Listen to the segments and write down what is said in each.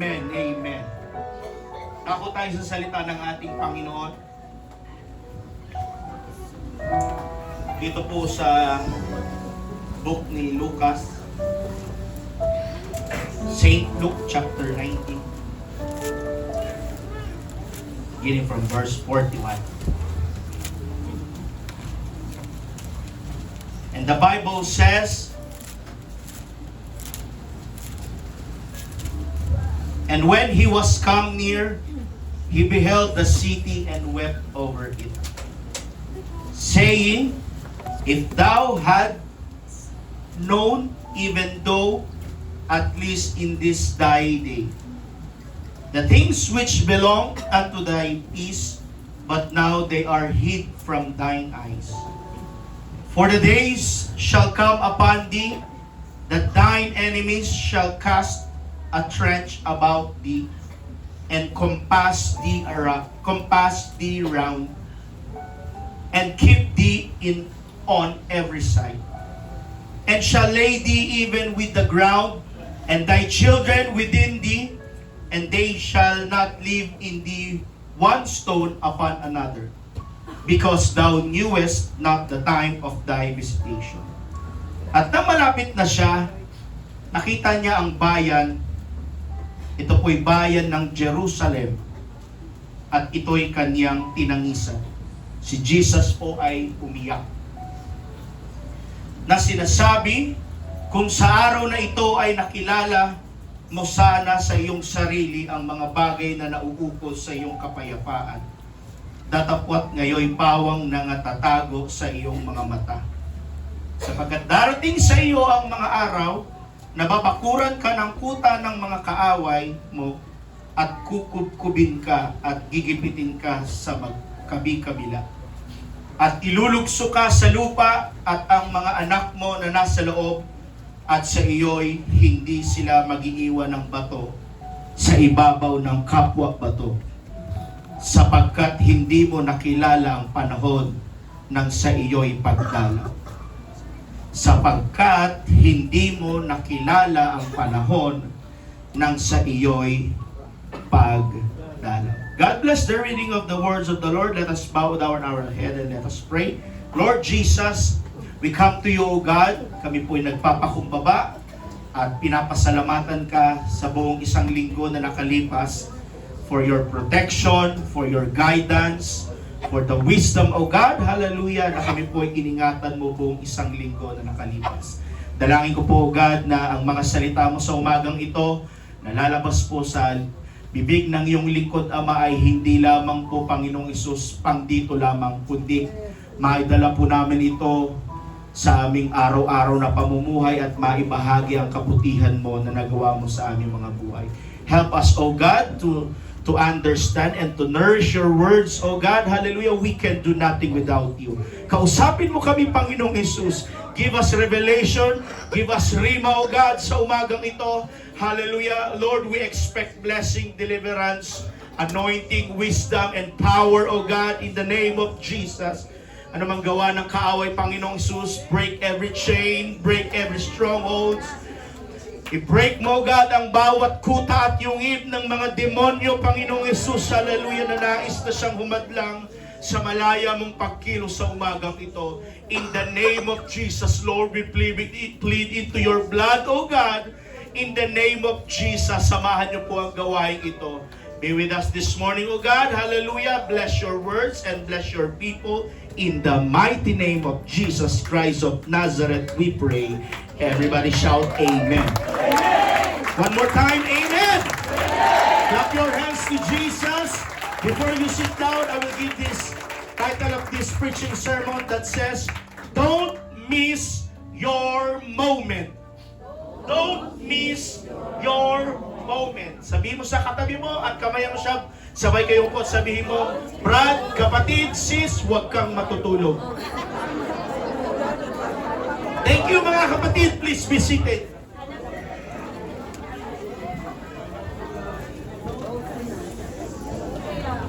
Amen. Amen. Ako tayo sa salita ng ating Panginoon. Dito po sa book ni Lucas, Saint Luke chapter 19, beginning from verse 41. And the Bible says, "And when he was come near, he beheld the city and wept over it, saying, If thou had known, even though at least in this thy day, the things which belong unto thy peace, but now they are hid from thine eyes. For the days shall come upon thee, that thine enemies shall cast a trench about thee, and compass thee round, and keep thee in on every side, and shall lay thee even with the ground, and thy children within thee, and they shall not leave in thee one stone upon another, because thou knewest not the time of thy visitation." At nang malapit na siya, nakita niya ang bayan. Ito po'y bayan ng Jerusalem, at ito'y kanyang tinangisan. Si Jesus po ay umiyak, na sinasabi, kung sa araw na ito ay nakilala mo sana sa iyong sarili ang mga bagay na nauukol sa iyong kapayapaan, datapwat ngayon pawang nangatatago sa iyong mga mata. Sapagkat darating sa iyo ang mga araw na babakuran ka ng kuta ng mga kaaway mo, at kukubkubin ka at gigipitin ka sa magkabi-kabila. At ilulugso ka sa lupa, at ang mga anak mo na nasa loob at sa iyo'y hindi sila mag-iiwan ng bato sa ibabaw ng kapwa bato, sapagkat hindi mo nakilala ang panahon ng sa iyo'y pagdalaw. Sapagkat hindi mo nakilala ang panahon ng sa iyo'y pagdalaw. God bless the reading of the words of the Lord. Let us bow down our head and let us pray. Lord Jesus, we come to you, O God. Kami po'y nagpapakumbaba at pinapasalamatan ka sa buong isang linggo na nakalipas for your protection, for your guidance, for the wisdom, O God. Hallelujah, na kami po'y iningatan mo buong isang linggo na nakalipas. Dalangin ko po, O God, na ang mga salita mo sa umagang ito na lalabas po sa bibig ng iyong lingkod, Ama, ay hindi lamang po, Panginoong Hesus, pang dito lamang, kundi maidala po namin ito sa aming araw-araw na pamumuhay at maibahagi ang kabutihan mo na nagawa mo sa aming mga buhay. Help us, O God, to understand and to nourish your words, O God. Hallelujah, we can do nothing without you. Kausapin mo kami, Panginoong Hesus. Give us revelation, give us rima, O God, sa umagang ito. Hallelujah. Lord, we expect blessing, deliverance, anointing, wisdom, and power, O God, in the name of Jesus. Ano mang gawa ng kaaway, Panginoong Hesus, break every chain, break every stronghold. I-break mo, God, ang bawat kuta at yungib ng mga demonyo, Panginoong Hesus. Hallelujah, na nais na siyang humadlang sa malaya mong pagkilos sa umagang ito. In the name of Jesus, Lord, we plead into your blood, O God. In the name of Jesus, samahan niyo po ang gawain ito. Be with us this morning, O God. Hallelujah. Bless your words and bless your people. In the mighty name of Jesus Christ of Nazareth, we pray. Everybody shout amen. Amen. One more time, amen. Clap your hands to Jesus. Before you sit down, I will give this title of this preaching sermon that says, Don't miss your moment. Don't miss your moment. Sabihin mo sa katabi mo at kamayan mo siya, sabay kayong po, sabihin mo, Brad, kapatid, sis, huwag kang matutulog. Thank you, mga kapatid. Please be seated.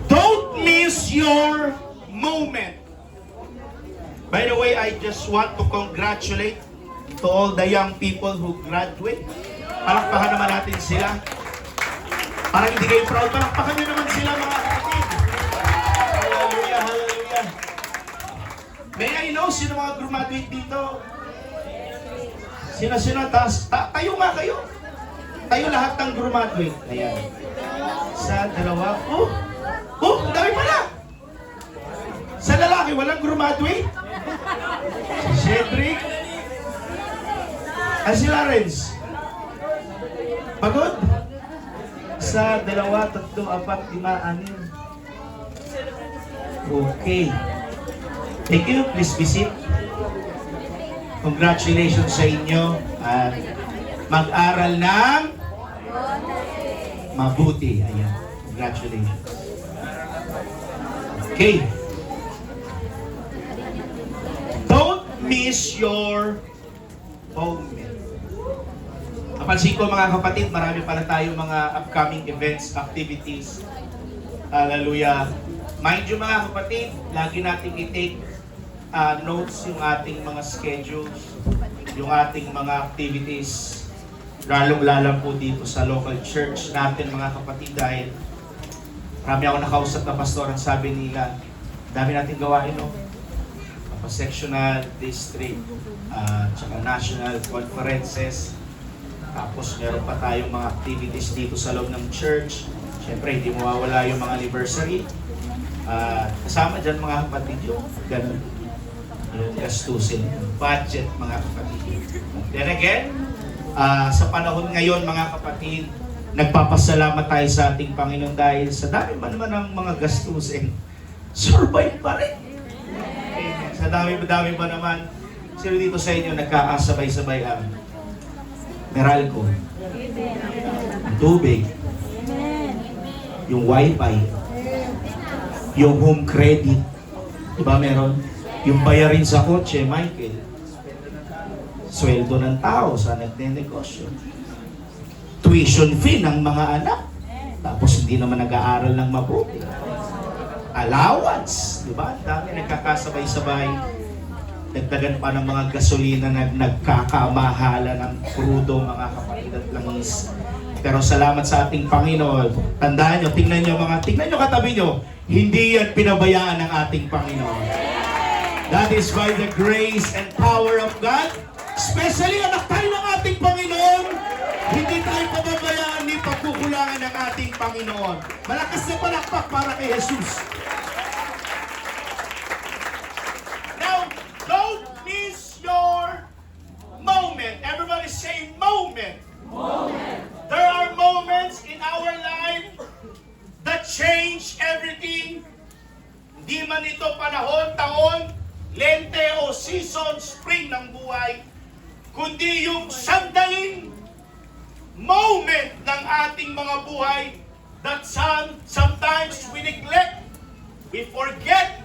Don't miss your moment. By the way, I just want to congratulate to all the young people who graduate. Palakpakan naman natin sila. Parang hindi kayo proud. Palakpakan nyo naman sila mga kapatid. Hallelujah, hallelujah. May I know sino mga graduate dito? Sino? Tayo nga kayo. Tayo lahat ng graduate. Ayan. Sa dalawa. Oh, ang dami pala. Sa lalaki, walang graduate. Si Cedric. Si Lawrence. Pagod? Sa dalawa, tatlo, apat, lima, anim. Okay. Thank you. Please be seated. Congratulations sa inyo. At mag-aral ng mabuti. Ayan. Congratulations. Okay. Don't miss your moment. Napansin ko mga kapatid, marami pala tayong mga upcoming events, activities. Hallelujah. Mind you mga kapatid, lagi natin i-take notes yung ating mga schedules, yung ating mga activities, lalong-lala po dito sa local church natin mga kapatid, dahil marami ako nakausap na pastor, ang sabi nila, dami natin gawain, no? Sectional, district, tsaka national conferences. Tapos meron pa tayong mga activities dito sa loob ng church. Siyempre, hindi mawawala yung mga anniversary. Kasama dyan mga kapatid yung ganun. Yung gastusin, budget mga kapatid. Then again, sa panahon ngayon mga kapatid, nagpapasalamat tayo sa ating Panginoon dahil sa dami man naman ng mga gastusin, survive pa rin. Amen. Sa dami-dami ba naman, sino dito sa inyo nagkakasabay-sabay ang Meralco, yung tubig, yung wifi, yung home credit, diba meron? Yung bayarin sa kotse, Michael, sweldo ng tao sa nagnenegosyo, tuition fee ng mga anak, tapos hindi naman nag-aaral ng mabuti, allowance, diba? Dami nagkakasabay-sabay. Dagdagan pa ng mga gasolina na nagkakamahala ng crudo mga kapatid at langis. Pero salamat sa ating Panginoon. Tandaan nyo, tingnan nyo katabi nyo, hindi yan pinabayaan ng ating Panginoon. That is by the grace and power of God. Especially anak tayo ng ating Panginoon, hindi tayo pababayaan ni pagkukulangan ng ating Panginoon. Malakas na palakpak para kay Jesus. Don't miss your moment. Everybody say moment. Moment. There are moments in our life that change everything. Hindi man ito panahon, taon, lente o season, spring ng buhay, kundi yung sandaling moment ng ating mga buhay that sometimes we neglect, we forget,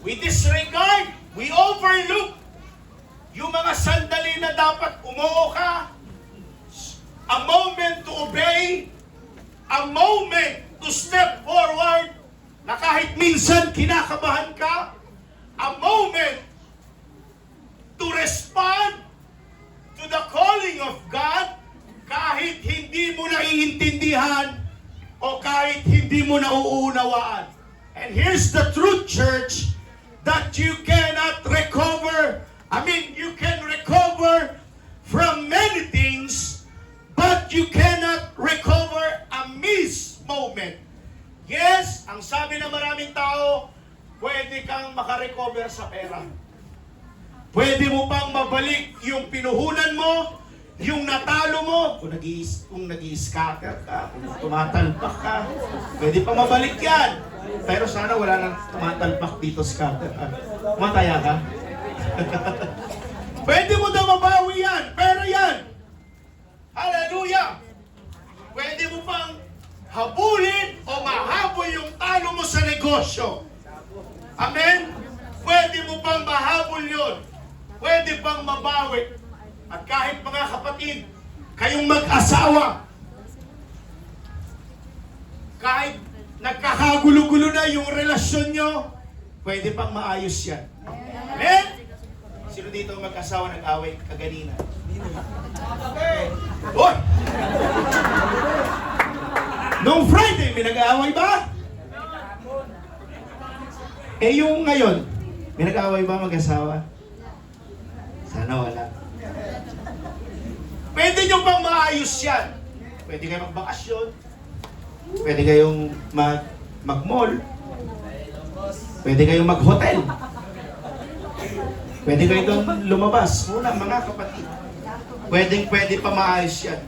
we disregard, we overlook yung mga sandali na dapat umuo ka, a moment to obey, a moment to step forward, na kahit minsan kinakabahan ka, a moment to respond to the calling of God, kahit hindi mo naiintindihan o kahit hindi mo nauunawaan. And here's the truth, church, that you cannot recover. You can recover from many things, but you cannot recover a missed moment. Yes, ang sabi ng maraming tao, pwede kang makarecover sa pera. Pwede mo pang mabalik yung pinuhunan mo, yung natalo mo, kung nag-i-scatter ka, kung tumatalpak ka, pwede pa mabalik yan. Pero sana wala nang tumatalpak dito scatter. Mataya ka? Pwede mo daw mabawi yan, pero yan, hallelujah, pwede mo pang habulin o mahabol yung talo mo sa negosyo. Amen? Pwede mo pang mahabol yun. Pwede pang mabawi. At kahit mga kapatid, kayong mag-asawa, kahit nagkakagulo-gulo na yung relasyon nyo, pwede pang maayos yan. Amen? Sino dito mag-asawa nag-away kaganina? Hoy! Nung Friday, may nag-aaway ba? Eh yung ngayon, may nag-aaway ba mag-asawa? Sana wala. Pwede nyo bang maayos yan? Pwede kayong magbakasyon. Pwede kayong mag-mall. Pwede kayong mag-hotel. Pwede kayo doon lumabas. Muna, mga kapatid. Pwede pa maayos yan.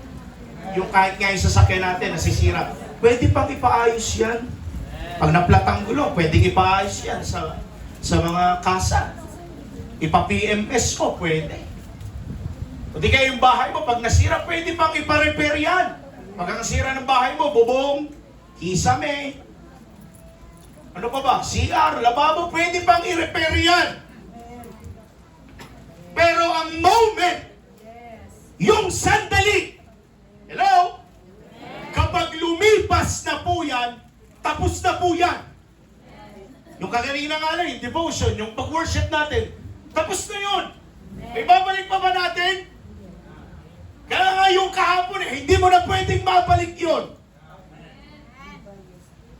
Yung kahit nga yung sasakyan natin, nasisira. Pwede pang ipaayos yan. Pag naplatang gulo, pwede ipaayos yan sa mga kasa. Ipa-PMS ko, pwede. O di kaya yung bahay mo, pag nasira, pwede pang ipa-repair yan. Pag ang nasira ng bahay mo, bubong, kisame, ano pa ba? CR, lababo, pwede pang i-repair yan. Pero ang moment, yung sandali, hello? Kapag lumipas na po yan, tapos na po yan. Yung kaganina nga lang, yung devotion, yung pag-worship natin, tapos na yun. May babalik pa ba natin? Kaya nga yung kahapon, hindi mo na pwedeng mabalik yun.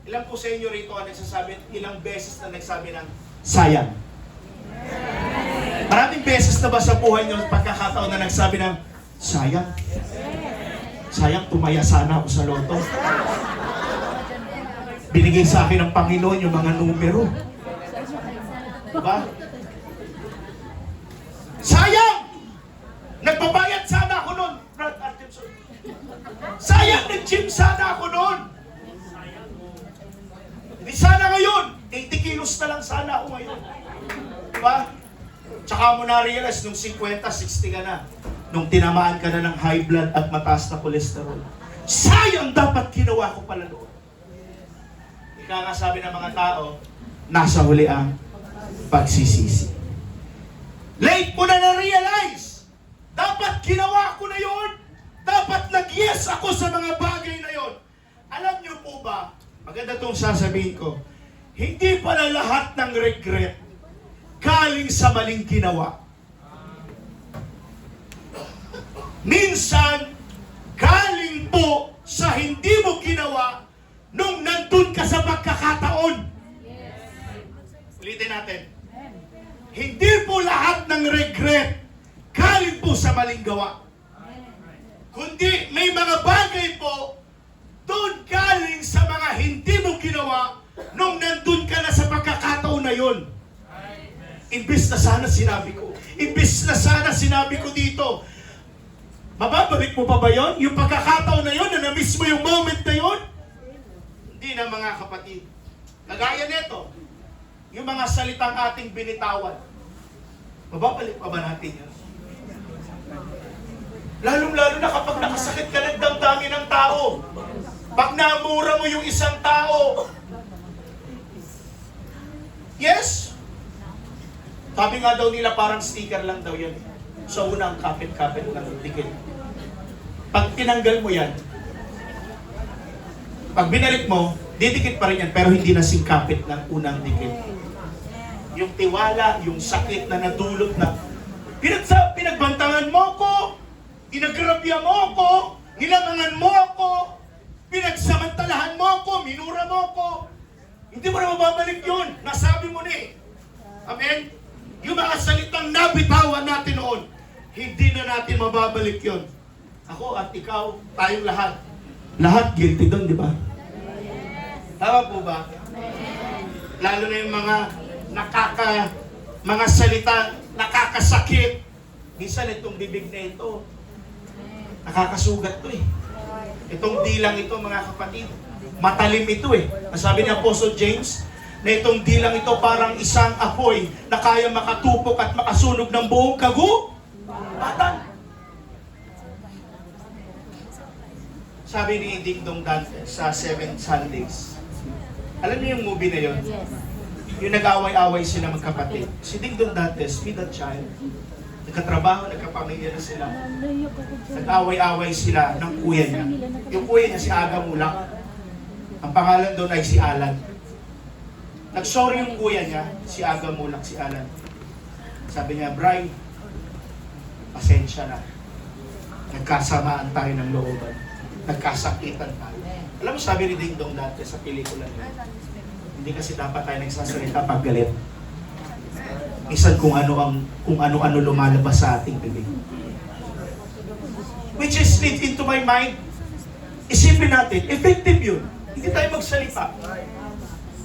Ilan po sa inyo rito ang nagsasabi, ilang beses na nagsabi ng sayang? Maraming beses na ba sa buhay nyo pagkakataon na nagsabi ng sayang? Sayang, tumaya sana ako sa loto. Binigay sa akin ng Panginoon yung mga numero. Diba? Sayang! Nagbabayad sana ako nun. Brad Artemson. Sayang, nag-gym sana ako nun. Hindi sana ngayon. 80 kilos na lang sana ako ngayon. Diba? Tsaka mo na-realize nung 50, 60 ka na. Nung tinamaan ka na ng high blood at mataas na cholesterol. Sayang, dapat ginawa ko pala noon. Ika nga sabi ng mga tao, nasa huli ang pagsisisi. Late mo na na-realize. Dapat ginawa ko na yon. Dapat nag-yes ako sa mga bagay na yon. Alam niyo po ba, maganda itong sasabihin ko, hindi pala lahat ng regret galing sa maling ginawa. Minsan, galing po sa hindi mo ginawa nung nandun ka sa pagkakataon. Ulitin natin. Hindi po lahat ng regret galing po sa maling gawa. Kundi may mga bagay po doon galing sa mga hindi mo ginawa nung nandun ka na sa pagkakataon na yun. Imbis na sana sinabi ko. Imbis na sana sinabi ko dito. Mababalik mo pa ba yun? Yung pagkakataon na yun, na na-miss mo yung moment na yun? Hindi na mga kapatid. Kagaya nito, yung mga salitang ating binitawan. Mababalik pa ba natin yun? Lalong-lalo na kapag nakasakit ka ng damdamin ng tao. Pag namura mo yung isang tao. Yes? Sabi nga daw nila parang sticker lang daw yan. So unang kapit-kapit ng dikit. Pag tinanggal mo yan, pag binalik mo, didikit pa rin yan, pero hindi na singkapit ng unang dikit. Yung tiwala, yung sakit na nadulot na, pinagbantangan mo ko, pinagrabya mo ko, nilamangan mo ako, pinagsamantalahan mo ko, minura mo ko. Hindi mo na mababalik yun. Nasabi mo na eh. Amen? Yung mga salitang nabitawan natin noon, hindi na natin mababalik yun. Ako at ikaw, tayong lahat. Lahat guilty doon, di ba? Tama po ba? Lalo na yung mga salita nakakasakit. Minsan itong bibig na ito, nakakasugat to eh. Itong dilang ito, mga kapatid, matalim ito eh. Sabi ni Apostle James, na itong dilang ito parang isang apoy na kaya makatupok at makasunog ng buong kagubatan. Sabi ni Ding Dong Dante sa Seven Sundays. Alam niyo yung movie na yun? Yes. Yung nag-away-away sila magkapatid. Si Ding Dong Dante, with a child. Nagkatrabaho, nagkapamilya na sila. Nag-away-away sila ng kuya niya. Yung kuya niya si Aga Mulak. Ang pangalan doon ay si Alan. Nag-sorry yung kuya niya, si Aga Mulak, si Alan. Sabi niya, Bray, pasensya na. Nagkasamaan tayo ng looban. Nagkasakitan tayo. Alam mo, sabi ni Ding Dong dati sa pelikula niya, hindi kasi dapat tayo nagsasalita pag galit. Minsan kung ano-ano lumalabas sa ating bibig. Which is leads into my mind, isipin natin, effective yun. Hindi tayo magsalita.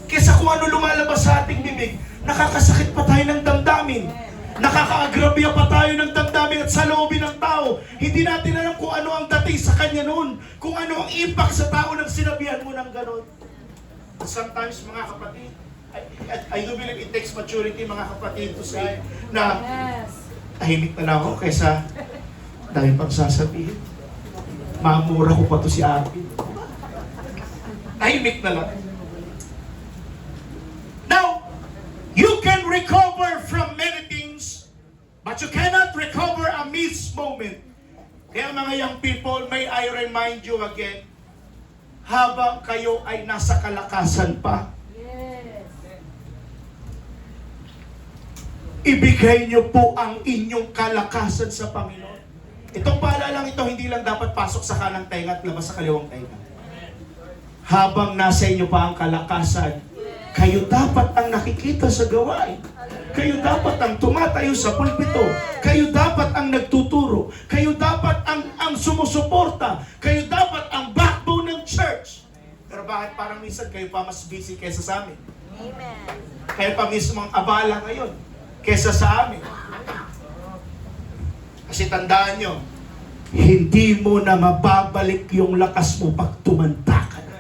Kesa kung ano lumalabas sa ating bibig, nakakasakit pa tayo ng damdamin. Nakakaagrabya pa tayo ng damdamin at sa loobin ng tao. Hindi natin alam kung ano ang dating sa kanya noon. Kung ano ang impact sa tao nang sinabihan mo ng ganon. Sometimes, mga kapatid, I do believe it takes maturity, mga kapatid, to say na tahimik na lang ako kaysa dahil pang sasabihin. Mamura ko pa to si Ate. Tahimik na lang. Now, you can recover from many things, but you cannot recover a missed moment. Kaya mga young people, may I remind you again, habang kayo ay nasa kalakasan pa, ibigay niyo po ang inyong kalakasan sa Panginoon. Itong paalalang ito, hindi lang dapat pasok sa kanang tenga at labas sa kaliwang tenga. Habang nasa inyo pa ang kalakasan, kayo dapat ang nakikita sa gawain. Kayo dapat ang tumatayo sa pulpito. Kayo dapat ang nagtuturo. Kayo dapat ang sumusuporta. Kayo dapat ang backbone ng church. Pero bakit parang minsan kayo pa mas busy kaysa sa amin? Amen. Kayo pa mismo ang abala ngayon kaysa sa amin. Kasi tandaan nyo, hindi mo na mababalik yung lakas mo pag tumanda ka na.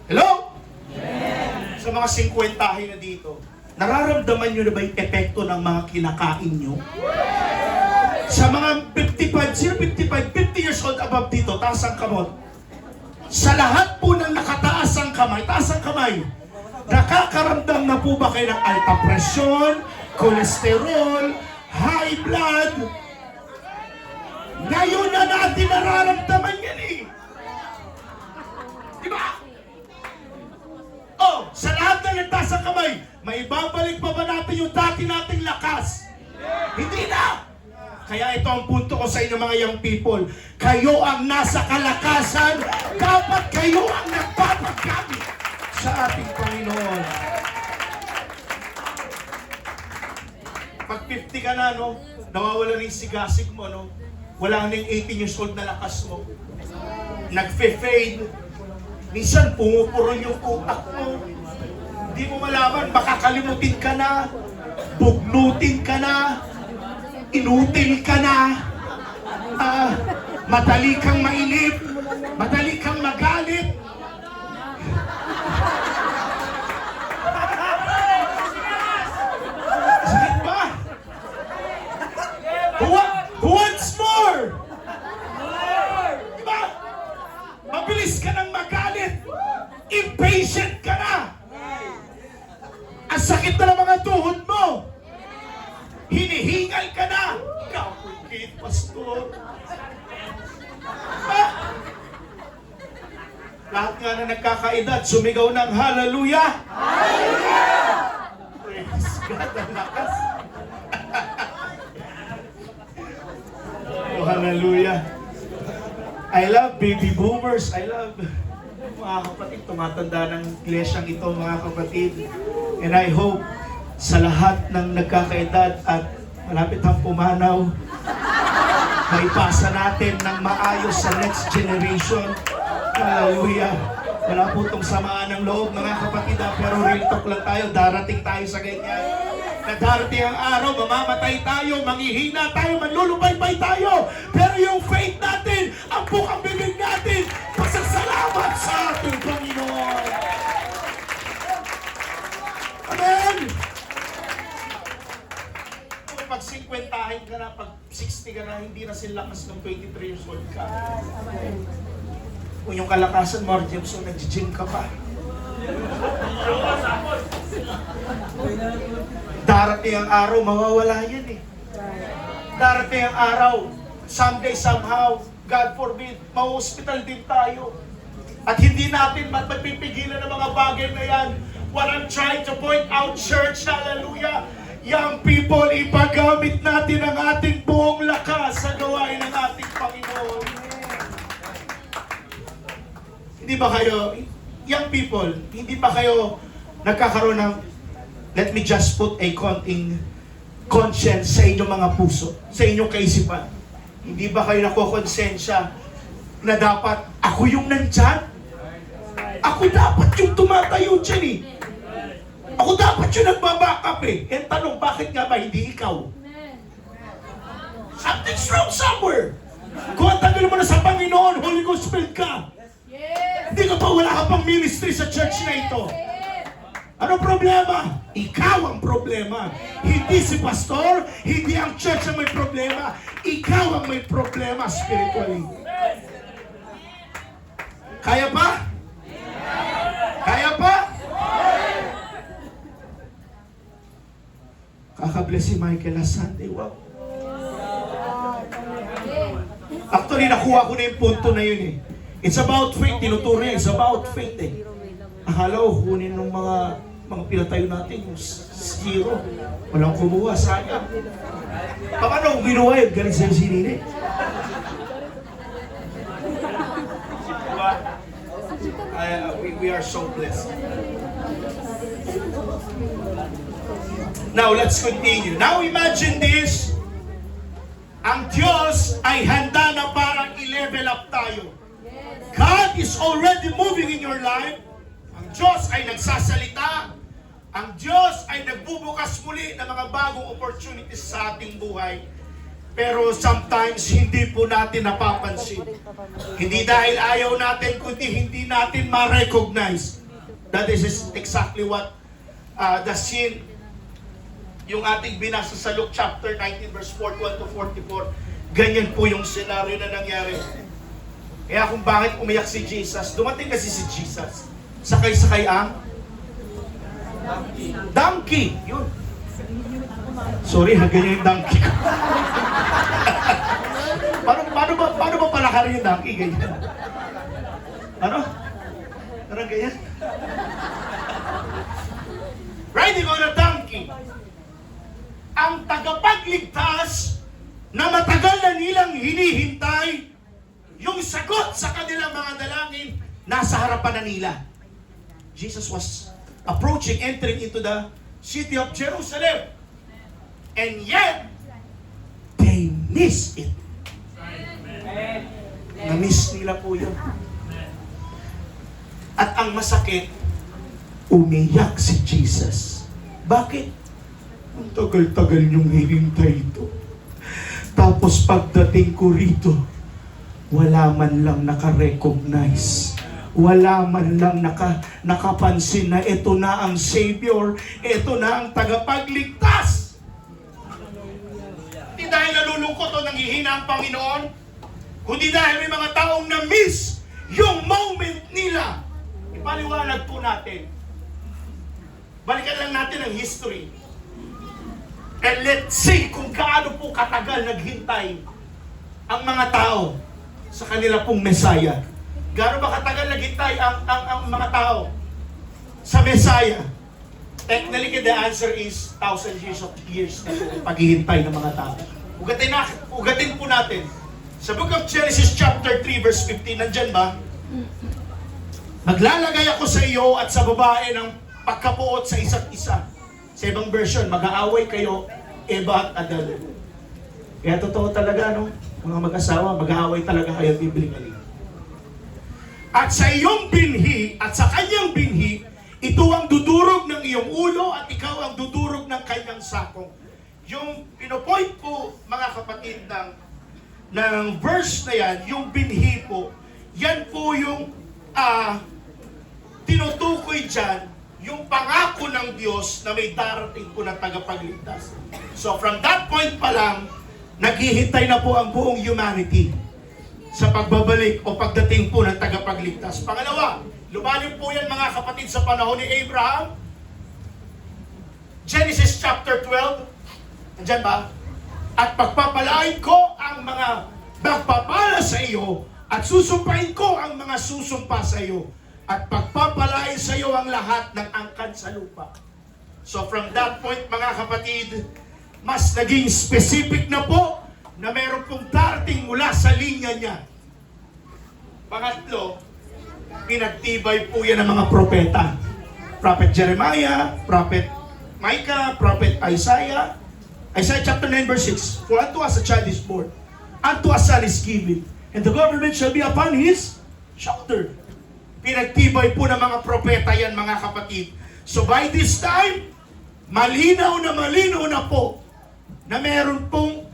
Hello? Sa mga 50 na dito, nararamdaman nyo na ba yung epekto ng mga kinakain nyo? Sa mga 55, sino 55, 50 years old above dito, taas ang kamot. Sa lahat po ng nakataas ang kamay, taas ang kamay, nakakaramdam na po ba kayo ng alta presyon, kolesterol, high blood? Ngayon na natin nararamdaman yan eh. Diba? Oh, sa lahat ng nagtaas ang kamay, may babalik pa ba natin yung dati nating lakas? Hindi na! Kaya ito ang punto ko sa inyo mga young people. Kayo ang nasa kalakasan, dapat kayo ang nagpapagamit sa ating Panginoon. Pag 50 ka na, no, nawawala ng sigasig mo, no? Wala na yung 18 years old na lakas mo. Nagfe-fade. Minsan, pumupuro yung utak mo. Hindi mo malaman, makakalimutin ka na, bugnutin ka na, inutil ka na, madali kang mainip, madali kang magalit. Sakit ba? Who wants more? Diba? Mabilis ka nang magalit. Impatient ka na. Ang sakit na ng mga tuhod mo. Hinihingal ka na. Kapagkit, pastor. Lahat nga na nagkakaedad, sumigaw ng hallelujah. Hallelujah! Praise God, ang lakas. Oh, hallelujah. I love baby boomers. I love mga kapatid, tumatanda ng iglesyang ito, mga kapatid. And I hope sa lahat ng nagkakaedad at malapit ang pumanaw, maipasa natin ng maayos sa next generation. Hallelujah. Wala po itong samaan ng loob, mga kapatid, pero real talk lang tayo, darating tayo sa ganyan. Na darating ang araw, mamamatay tayo, manghihina tayo, manlulupaybay tayo. Pero yung faith natin, ang bukang bibig natin, pasasalamat sa ating Panginoon. Amen! Pag 50 ka na, pag 60 ka na, hindi na silakas ng 23 years old ka. Kung yung kalakasan mo, Jemson, nag-gym ka pa. Darating ang araw, mawawala yan eh. Darating ang araw, someday, somehow, God forbid, ma-hospital din tayo. At hindi natin mapipigilan ng mga bagay na yan. What I'm trying to point out, church, hallelujah, young people, ipagamit natin ang ating buong lakas sa gawain ng ating Panginoon. Hindi ba kayo, young people, hindi ba kayo nagkakaroon ng, let me just put a konting conscience sa inyong mga puso, sa inyong kaisipan? Hindi ba kayo nakokonsensya na dapat ako yung nandyan? Ako dapat yung tumatayo dyan eh. Ako dapat yung nagbabackup eh. And tanong, bakit nga ba hindi ikaw? Something's wrong somewhere. Kung ang tagal mo na sa Panginoon, Holy Ghost filled ka. Hindi ka pa, wala ka pang ministry sa church na ito. Ano problema? Ikaw ang problema. Hindi si pastor, hindi ang church ang may problema. Ikaw ang may problema spiritually. Kaya pa? Kaya pa? Kakabless si Michael last Sunday. Wow. Actually, nakuha ko na yung punto na yun eh. It's about faith. Tinuturo niya, it's about faith eh. Akala ko, kunin ng mga pinatayo natin, yung zero. Walang kumuha, sayang. Paano kung ginawa yun? Galing sa'yo si Nini. We are so blessed. Now, let's continue. Now, imagine this. Ang Diyos ay handa na parang i-level up tayo. God is already moving in your life. Ang Diyos ay nagsasalita. Ang Diyos ay nagbubukas muli ng mga bagong opportunities sa ating buhay. Pero sometimes hindi po natin napapansin. Hindi dahil ayaw natin, kundi hindi natin ma-recognize. That is exactly what the sin, yung ating binasa sa Luke chapter 19 verse 41 to 44. Ganyan po yung senaryo na nangyari. Kaya kung bakit umiyak si Jesus, dumating kasi si Jesus. Sakay-sakay ang donkey. Yun. Sorry, ganyan yung donkey ko. paano ba palakarin yung donkey? Ganyan. Ano? Parang ganyan? Riding on a donkey. Ang tagapagligtas na matagal na nilang hinihintay, yung sagot sa kanilang mga dalangin, nasa harapan na nila. Jesus was approaching, entering into the city of Jerusalem. And yet, they missed it. Na-miss nila po yun. At ang masakit, umiyak si Jesus. Bakit? Ang tagal-tagal niyong hinintay ito. Tapos pagdating ko rito, wala man lang naka-recognize. Wala man lang nakapansin na ito na ang Savior, ito na ang tagapagligtas. Hindi dahil nalulungkot o nanghihina ang Panginoon, kundi dahil may mga taong na-miss yung moment nila. Ipaliwanag po natin. Balikan lang natin ang history. And let's see kung kaano po katagal naghintay ang mga tao sa kanila pong Messiah. Gaano ba katagal naghintay ang mga tao sa Messiah? Technically, the answer is 1,000 years na paghihintay ng mga tao. Ugatin po natin. Sa Book of Genesis chapter 3 verse 15, nandyan ba? Maglalagay ako sa iyo at sa babae ng pagkapuot sa isa't isa. Sa ibang version, mag-aaway kayo, Eva at Adan. Kaya totoo talaga, no? Mga mag-asawa, mag-aaway talaga kayo biblically. At sa iyong binhi, at sa kanyang binhi, ito ang dudurog ng iyong ulo at ikaw ang dudurog ng kanyang sakong. Yung pinopoint po, mga kapatid, ng verse na yan, yung binhi po, yan po yung tinutukoy dyan, yung pangako ng Diyos na may darating po na tagapagligtas. So from that point pa lang, naghihintay na po ang buong humanity sa pagbabalik o pagdating po ng tagapagligtas. Pangalawa, lumalim po yan mga kapatid sa panahon ni Abraham. Genesis chapter 12, nandyan ba? At pagpapalain ko ang mga magpapala sa iyo at susumpain ko ang mga susumpa sa iyo. At pagpapalain sa iyo ang lahat ng angkan sa lupa. So from that point mga kapatid, mas naging specific na po na meron pong darating mula sa linya niya. Pangatlo, Pinagtibay po yan ng mga propeta. Prophet Jeremiah, Prophet Micah, Prophet Isaiah. Isaiah chapter 9 verse 6. For unto us a child is born, unto us a son is given, and the government shall be upon his shoulder. Pinagtibay po ng mga propeta yan, mga kapatid. So by this time, malinaw na po na meron pong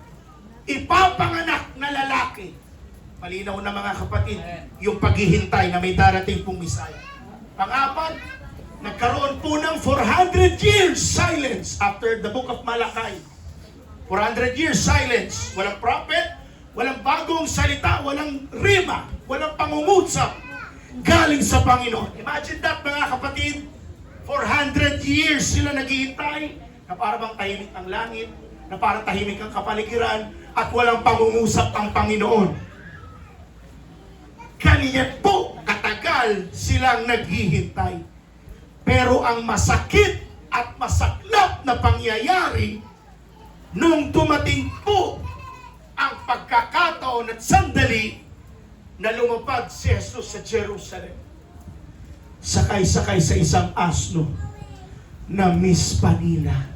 ipapanganak na lalaki. Malinaw na mga kapatid, yung paghihintay na may darating pong Misaya. Pang-apat, nagkaroon po ng 400 years silence after the book of Malachi. 400 years silence. Walang prophet, walang bagong salita, walang rima, walang pangungusap galing sa Panginoon. Imagine that, mga kapatid. 400 years sila naghihintay na para bang tahimik ang langit, na para tahimik ang kapaligiran, at walang pangungusap ang Panginoon. Kaniya po katagal silang naghihintay. Pero ang masakit at masaklap na pangyayari nung dumating po ang pagkakataon at sandali na lumapag si Jesus sa Jerusalem. Sakay-sakay sa isang asno na Miss Panina.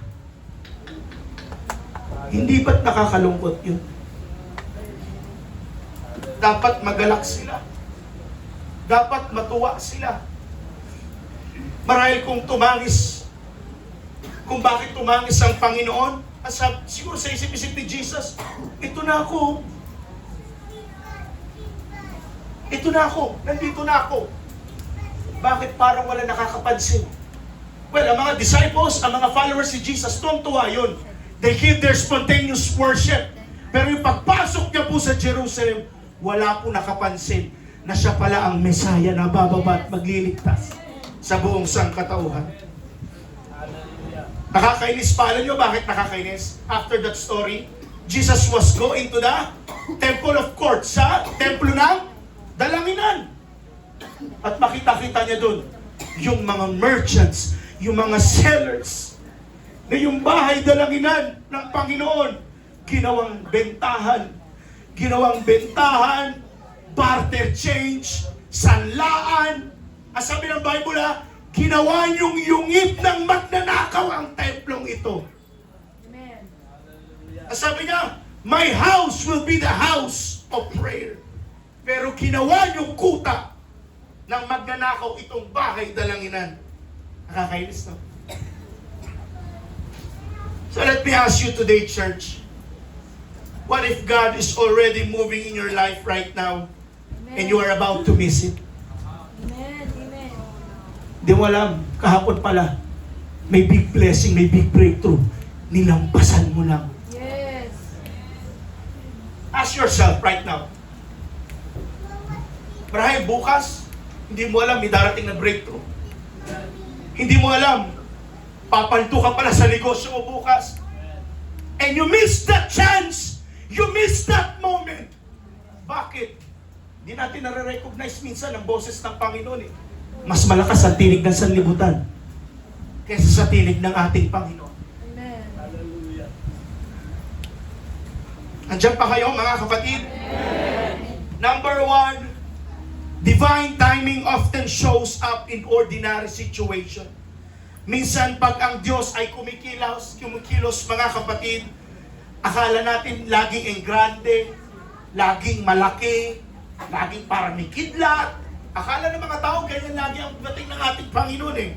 Hindi ba't nakakalungkot yun? Dapat magalak sila. Dapat matuwa sila. Marahil kung tumangis, kung bakit tumangis ang Panginoon, siguro sa isip-isip ni Jesus, ito na ako. Ito na ako. Nandito na ako. Bakit parang wala nakakapansin? Well, ang mga disciples, ang mga followers ni Jesus, tuwang-tuwa yun. They give their spontaneous worship. Pero yung pagpasok niya po sa Jerusalem, wala po nakapansin na siya pala ang Mesaya na bababa at magliligtas sa buong sangkatauhan. Nakakainis pa. Alam nyo bakit nakakainis? After that story, Jesus was going to the temple of court, sa templo ng Dalanginan. At makita-kita niya doon yung mga merchants, yung mga sellers, na yung bahay Dalanginan ng Panginoon, ginawang bentahan, barter change, sanlaan. Ang sabi ng Bible, ginawa niyong yungib ng magnanakaw ang templong ito. Amen. Ang sabi niya, my house will be the house of prayer. Pero ginawa niyong kuta ng magnanakaw itong bahay Dalanginan. Nakakainis, no? So let me ask you today, church, what if God is already moving in your life right now and you are about to miss it? Amen. Amen. Di mo alam, kahapon pala, may big blessing, may big breakthrough. Nilampasan mo lang. Yes. Ask yourself right now. Marahil bukas, hindi mo alam, may darating na breakthrough. Hindi mo alam, papalto ka pala sa negosyo mo bukas. And you miss that chance. You miss that moment. Bakit? Hindi natin nare-recognize minsan ang boses ng Panginoon eh. Mas malakas ang tinig ng sanlibutan kaysa sa tinig ng ating Panginoon. Amen. Hallelujah. Andiyan pa kayo, mga kapatid? Amen. Number 1, divine timing often shows up in ordinary situation. Minsan pag ang Diyos ay kumikilos, mga kapatid, akala natin laging engrande, laging malaki, laging parang may kidlat. Akala ng mga tao, ganyan lagi ang dating ng ating Panginoon eh.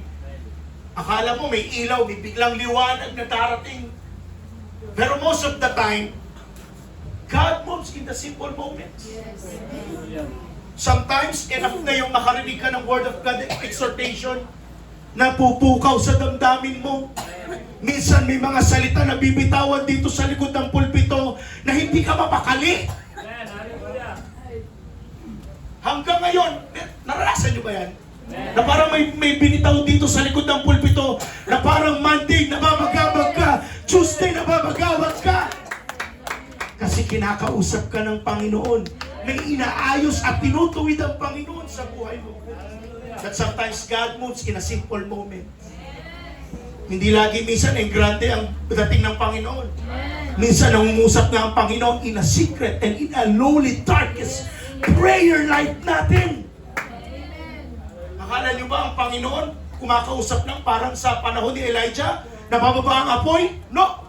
Akala mo may ilaw, may biglang liwanag na darating. Pero most of the time, God moves in the simple moments. Yes. Hallelujah. Sometimes, enough na yung nakarinig ka ng Word of God exhortation na pupukaw sa damdamin mo. Minsan may mga salita na bibitawan dito sa likod ng pulpito na hindi ka mapakali. Amen. Hallelujah. Hanggang ngayon, naranasan nyo ba yan? Na parang may binitaw dito sa likod ng pulpito na parang Monday nababagabag ka, Tuesday nababagabag ka. Kasi kinakausap ka ng Panginoon. May inaayos at tinutuwid ang Panginoon sa buhay mo. That sometimes God moves in a simple moment. Hindi lagi minsan ang grande ang dating ng Panginoon. Minsan nangungusap nga ang Panginoon in a secret and in a lowly darkest prayer life natin. Panginoon, kumakausap lang parang sa panahon ni Elijah, nabababa ang apoy? No.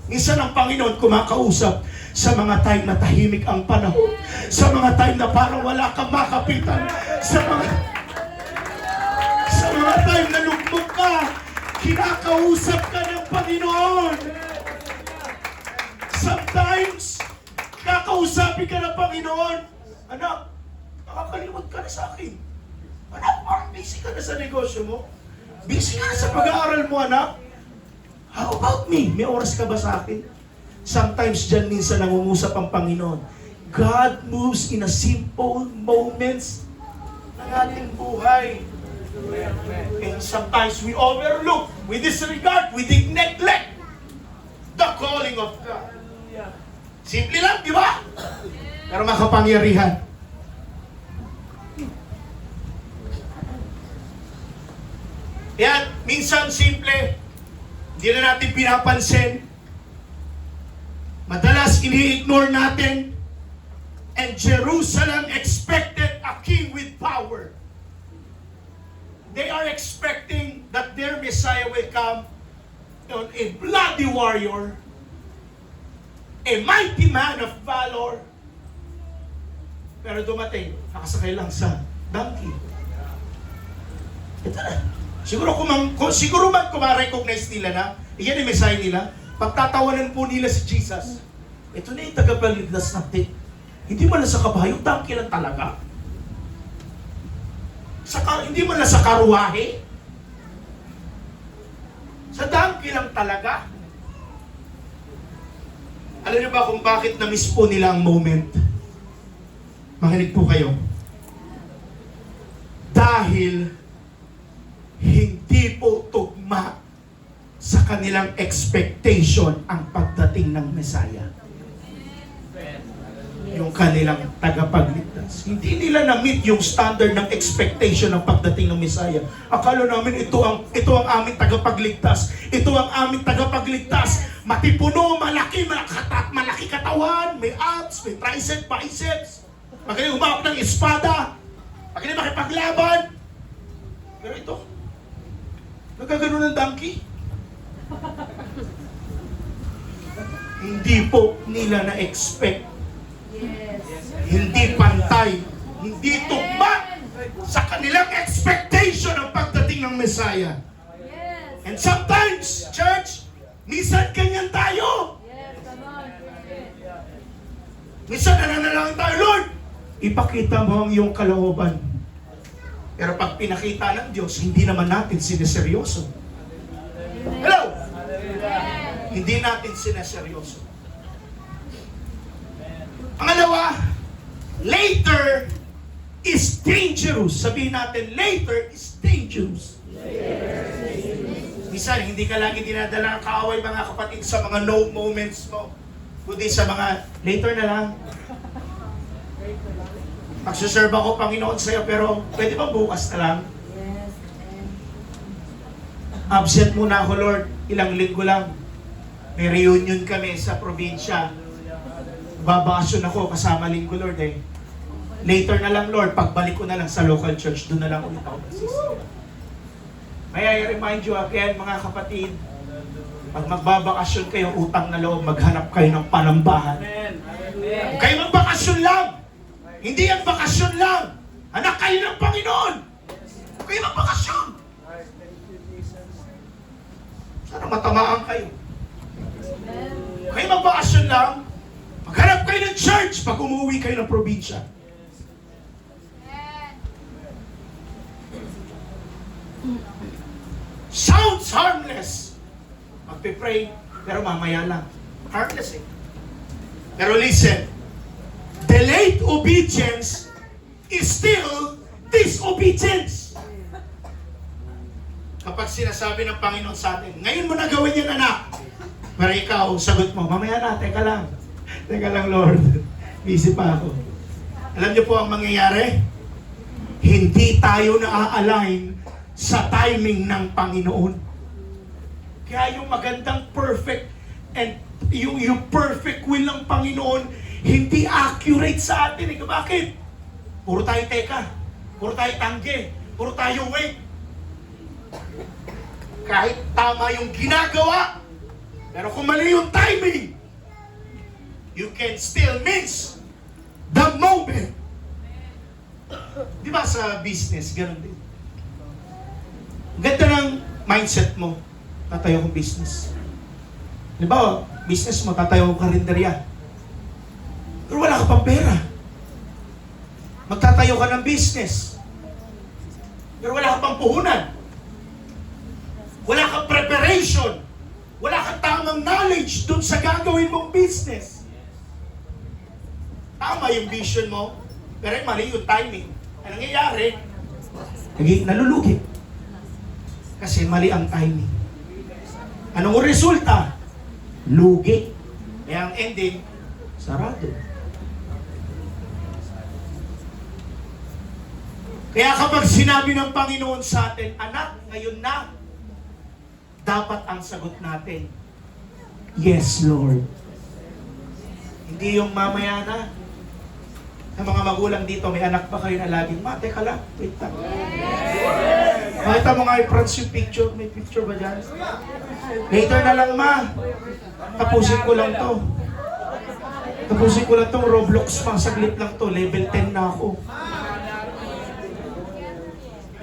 Minsan ang Panginoon kumakausap sa mga time na tahimik ang panahon, sa mga time na parang wala kang makapitan, sa mga time na lugmok ka, kinakausap ka ng Panginoon. Sometimes, kakausapin ka ng Panginoon. Anak, nakakalimot ka na sa akin. Anak, parang busy ka na sa negosyo mo. Busy ka na sa pag-aaral mo, anak. How about me? May oras ka ba sa akin? Sometimes dyan minsan nangungusap ang Panginoon. God moves in a simple moments ng ating buhay. And sometimes we overlook, we disregard, we neglect the calling of God. Simple lang, di ba? Pero makapangyarihan. Yan, minsan simple, hindi na natin pinapansin. Madalas ini-ignore natin. And Jerusalem expected a king with power. They are expecting that their Messiah will come a bloody warrior, a mighty man of valor. Pero dumating, nakasakay lang sa donkey. Ito na. Siguro man recognize nila na, iyan yung Messiah nila, pagtatawanan po nila si Jesus. Ito na yung tagapagligtas natin. Hindi man lang sa kabayo, donkey lang talaga. Hindi man lang sa karuwahe. Sa donkey lang talaga. Alam niyo ba kung bakit na-miss po nila ang moment? Makinig po kayo. Dahil hindi po tugma sa kanilang expectation ang pagdating ng Messiah. Yung kanilang tagapagligtas. Hindi nila na-meet yung standard ng expectation ng pagdating ng Messiah. Akala namin ito ang aming tagapagligtas. Ito ang aming tagapagligtas. Matipuno, malaki katawan, may abs, may triceps, biceps. Magaling humawak ng espada. Magaling makipaglaban. Pero ito, nagkagano ng donkey. Hindi po nila na-expect. Yes. Hindi pantay, hindi tugma sa kanilang expectation ang pagdating ng Messiah. Yes. And sometimes, church, minsan ganyan tayo. Yes, come on. Minsan nananalangin tayo, Lord, ipakita mo ang iyong kalooban. Pero pag pinakita ng Diyos, hindi naman natin sineseryoso. Hello? Hindi natin sineseryoso. Pangalawa, later is dangerous. Sabihin natin, later is dangerous. Minsan, hindi ka lagi dinadala ng kaaway, mga kapatid, sa mga no moments mo. Kundi sa mga, later na lang. Magsuserve ako, Panginoon, sa'yo, pero pwede ba bukas na lang? Yes. Absent muna ako, Lord. Ilang linggo lang. May reunion kami sa probinsya. Babakasyon ako kasama linggo, Lord eh. Later na lang, Lord. Pagbalik ko na lang sa local church, doon na lang ulit ako magsisira. May I remind you again, mga kapatid, pag magbabakasyon kayo, utang na loob, maghanap kayo ng panambahan. Huwag kayo magbakasyon lang. Hindi ang bakasyon lang. Anak kayo ng Panginoon. Huwag kayo magbakasyon. Sana matamaan kayo. Huwag kayo magbakasyon lang. Maghanap kayo ng church pag umuwi kayo ng probinsya. Sounds harmless. Magpe-pray, pero mamaya lang. Harmless eh. Pero listen, delayed obedience is still disobedience. Kapag sinasabi ng Panginoon sa atin, ngayon mo na gawin yan, anak. Pero ikaw, sagot mo, mamaya na, teka lang. Teka lang, Lord. Busy pa ako. Alam niyo po ang mangyayari? Hindi tayo na-align sa timing ng Panginoon. Kaya yung magandang perfect and yung perfect will ng Panginoon, hindi accurate sa atin. Bakit? Puro tayo teka. Puro tayo tangge. Puro tayo wait. Kahit tama yung ginagawa, pero kung mali yung timing, you can still miss the moment. Di ba sa business, ganun din. Ganda ng mindset mo, tatayo kong business. Di ba, business mo, tatayo kong karinderya. Pero wala ka pang pera. Magtatayo ka ng business. Pero wala ka pang puhunan. Wala kang preparation. Wala kang tamang knowledge dun sa gagawin mong business. Tama yung vision mo, pero mali yung timing. Ang nangyayari, nalulugi. Kasi mali ang timing. Anong resulta? Lugi. Kaya ang ending, sarado. Kaya kapag sinabi ng Panginoon sa atin, anak, ngayon na, dapat ang sagot natin, yes, Lord. Hindi yung mamaya na. Ng mga magulang dito, may anak pa kayo na laging, ma, teka lang, wait lang. Makita mo nga i-France yung picture. May picture ba dyan? Later na lang, ma. Tapusin ko lang to. Tapusin ko lang to. Roblox pa. Saglit lang to. Level 10 na ako.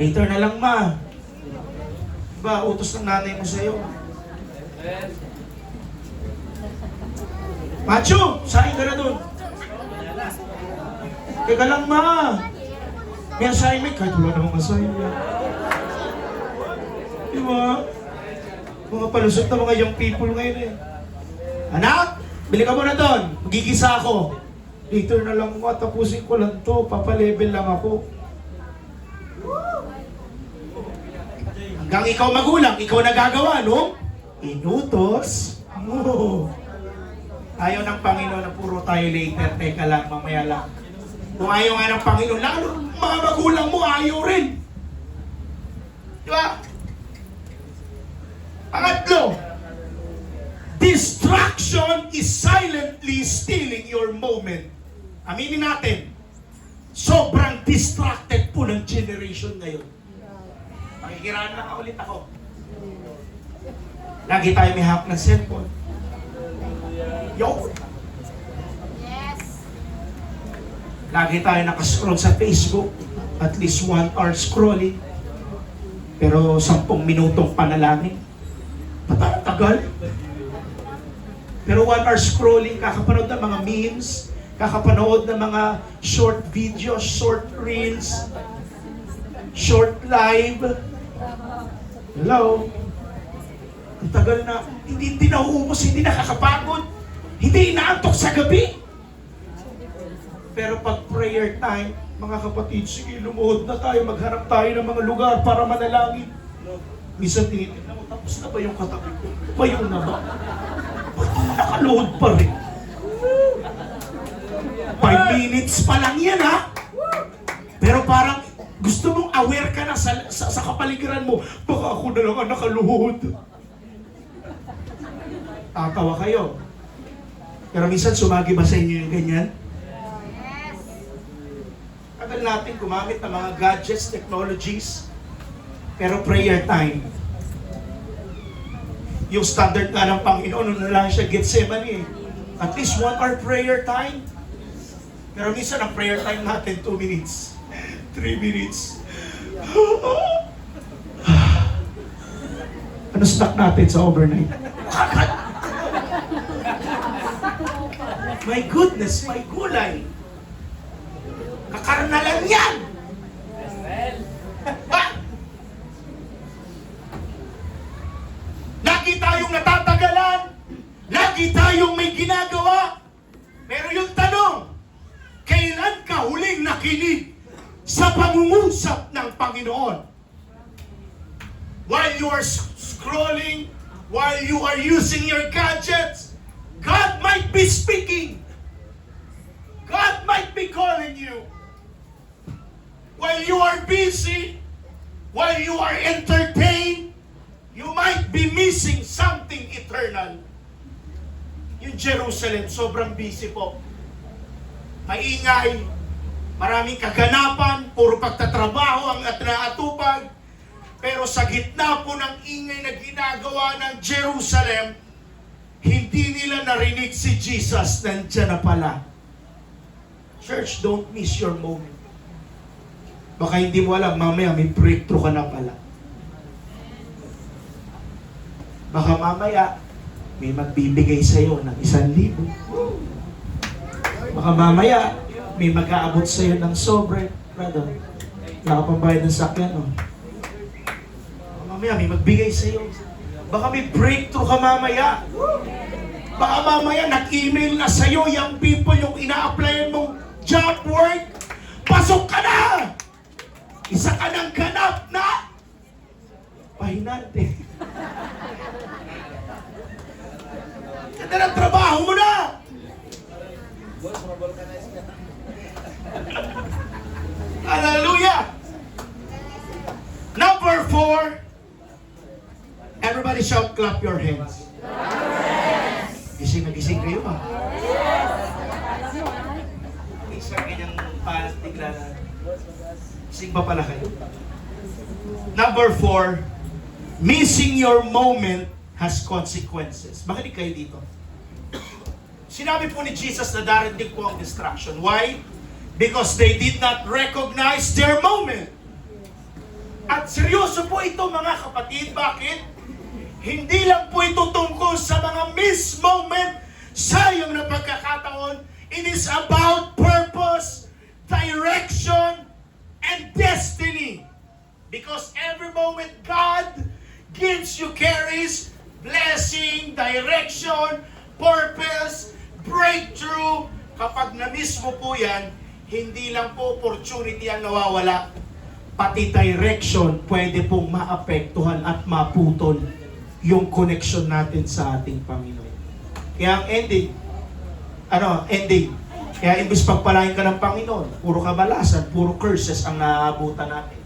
Later na lang, ma. Diba, utos ng nanay mo sa'yo. Macho, sahin ka na dun. Teka lang, ma. May assignment. Kahit wala namang assignment. Diba? Mga palusot na mga young people ngayon eh. Anak, bili ka muna doon. Magigisa ako. Later na lang, ma. Tapusin ko lang to. Papalevel lang ako. Hanggang ikaw magulang, ikaw nagagawa, no? Inutos mo. Ayaw ng Panginoon na puro tayo later, teka lang, mamaya lang. Kung ayaw nga ng Panginoon, lalo mga magulang mo, ayaw rin. Di ba? Pangatlo, distraction is silently stealing your moment. Aminin natin, sobrang distracted po ng generation ngayon. Makikiraan lang ulit ako. Lagi tayo may hawak ng cellphone. Yo! Lagi tayo nakascroll sa Facebook. At least 1 hour scrolling. Pero 10 minutong panalangin. Tagal. Pero 1 hour scrolling, kakapanood ng mga memes, kakapanood ng mga short videos, short reels, short live. Hello? Ang tagal na, hindi nauubos, hindi nakakapagod, hindi inaantok sa gabi. Pero pag prayer time, mga kapatid, sige, lumuhod na tayo, magharap tayo ng mga lugar para manalangin. Minsan tinitignan mo, tapos na ba yung katabi ko? Bayo na ba? Ba't nakaluhod pa rin? 5 minutes pa lang yan, ha? Pero parang gusto mong aware ka na sa kapaligiran mo, baka ako na lang ang nakaluhod. Tatawa kayo. Pero minsan sumagi ba sa inyo yung ganyan? Tagal natin gumamit ng mga gadgets, technologies, pero prayer time. Yung standard nga ng Panginoon, nung lang siya Gethsemane, at least 1 hour prayer time. Pero minsan ang prayer time natin, 2 minutes, 3 minutes. Ano snack natin sa overnight? My goodness, may gulay. Kakarnalan yan! Lagi tayong natatagalan, lagi tayong may ginagawa. Pero yung tanong, kailan ka huling nakinig sa pangungusap ng Panginoon? While you are scrolling, while you are using your gadgets, God might be speaking. God might be calling you. While you are busy, while you are entertained, you might be missing something eternal. Yung Jerusalem, sobrang busy po. Maingay, maraming kaganapan, puro pagtatrabaho ang naatupag. Pero sa gitna po ng ingay na ginagawa ng Jerusalem, hindi nila narinig si Jesus, nandiyan na pala. Church, don't miss your moment. Baka hindi mo alam, mamaya may breakthrough ka na pala. Baka mamaya, may magbibigay sa'yo ng 1,000. Baka mamaya, may mag-aabot sa'yo ng sobre. Brother, wala ka pang bayad ng sakyan, no? Baka mamaya, may magbigay sa'yo. Baka may breakthrough ka mamaya. Baka mamaya, nag-email na sa'yo yung people yung ina-applyan mong job work. Pasok ka na! Isa ka ng ganap na pahinante. Ganda ng trabaho mo na! Hallelujah! Number 4, everybody shout, clap your hands. Gising na gising kayo ba? Isa kanyang palas bigla na. Gising pa pala kayo. Number 4, missing your moment has consequences. Makinig kayo dito. Sinabi po ni Jesus na darating po ang distraction. Why? Because they did not recognize their moment. At seryoso po ito mga kapatid. Bakit? Hindi lang po ito tungkol sa mga missed moment sa iyong na pagkakataon. It is about purpose, direction, and destiny. Because every moment God gives you carries blessing, direction, purpose, breakthrough. Kapag na-miss mo po yan, hindi lang po opportunity ang nawawala, pati direction pwede pong maapektuhan at maputol yung connection natin sa ating Panginoon. Kaya ang ending, kaya imbis pagpalain ka ng Panginoon, puro kabalasan, puro curses ang naaabutan natin.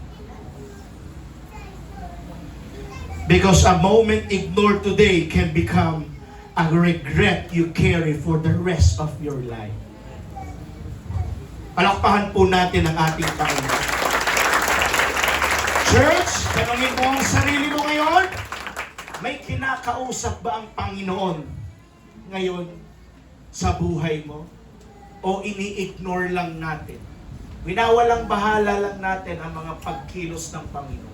Because a moment ignored today can become a regret you carry for the rest of your life. Palakpakan po natin ang ating Panginoon. Church, tanungin mo ang sarili mo ngayon, may kinakausap ba ang Panginoon ngayon sa buhay mo? O ini-ignore lang natin? Winawalang bahala lang natin ang mga pagkilos ng Panginoon.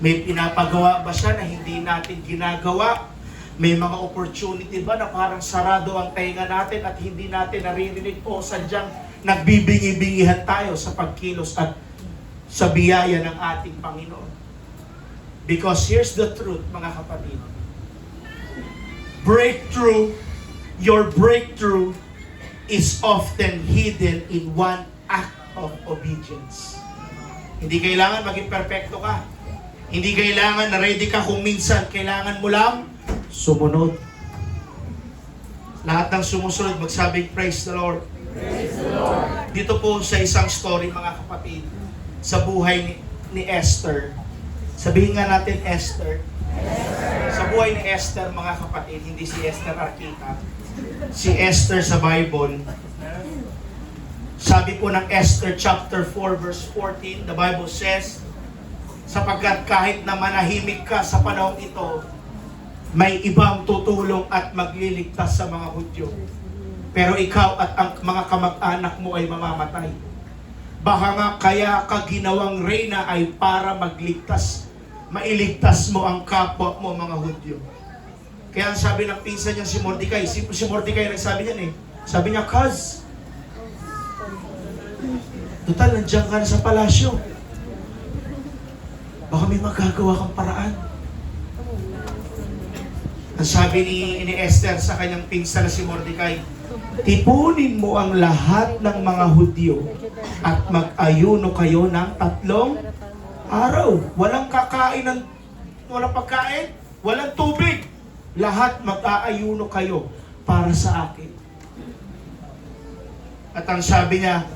May pinapagawa ba siya na hindi natin ginagawa? May mga opportunity ba na parang sarado ang tainga natin at hindi natin naririnig o sadyang nagbibingi-bingihan tayo sa pagkilos at sa biyaya ng ating Panginoon? Because here's the truth, mga kapatid. Your breakthrough is often hidden in one act of obedience. Hindi kailangan maging perfecto ka. Hindi kailangan na ready ka kung minsan. Kailangan mo lang sumunod. Lahat ng sumusunod, magsabing, praise the Lord. Praise the Lord. Dito po sa isang story, mga kapatid, sa buhay ni Esther. Sabihin nga natin Esther. Sa buhay ni Esther, mga kapatid, hindi si Esther Arquita. Si Esther sa Bible. Sabi po ng Esther chapter 4 verse 14, the Bible says, sapagkat kahit na manahimik ka sa panahong ito, may ibang tutulong at magliligtas sa mga Hudyo. Pero ikaw at ang mga kamag-anak mo ay mamamatay. Baka nga kaya ka ginawang reyna ay para mailigtas mo ang kapwa mo mga Hudyo. Kaya ang sabi ng pinsan niya si Mordecai, si Mordecai nagsabi niyan sabi niya, Kaz, total nandiyan ka na sa palasyo. Baka may magagawa kang paraan. Ang sabi ni Esther sa kanyang pinsan na si Mordecai, tipunin mo ang lahat ng mga Hudyo at mag-ayuno kayo ng 3 araw. Walang kakain, walang pagkain, walang tubig. Lahat mag-aayuno kayo para sa akin. At ang sabi niya,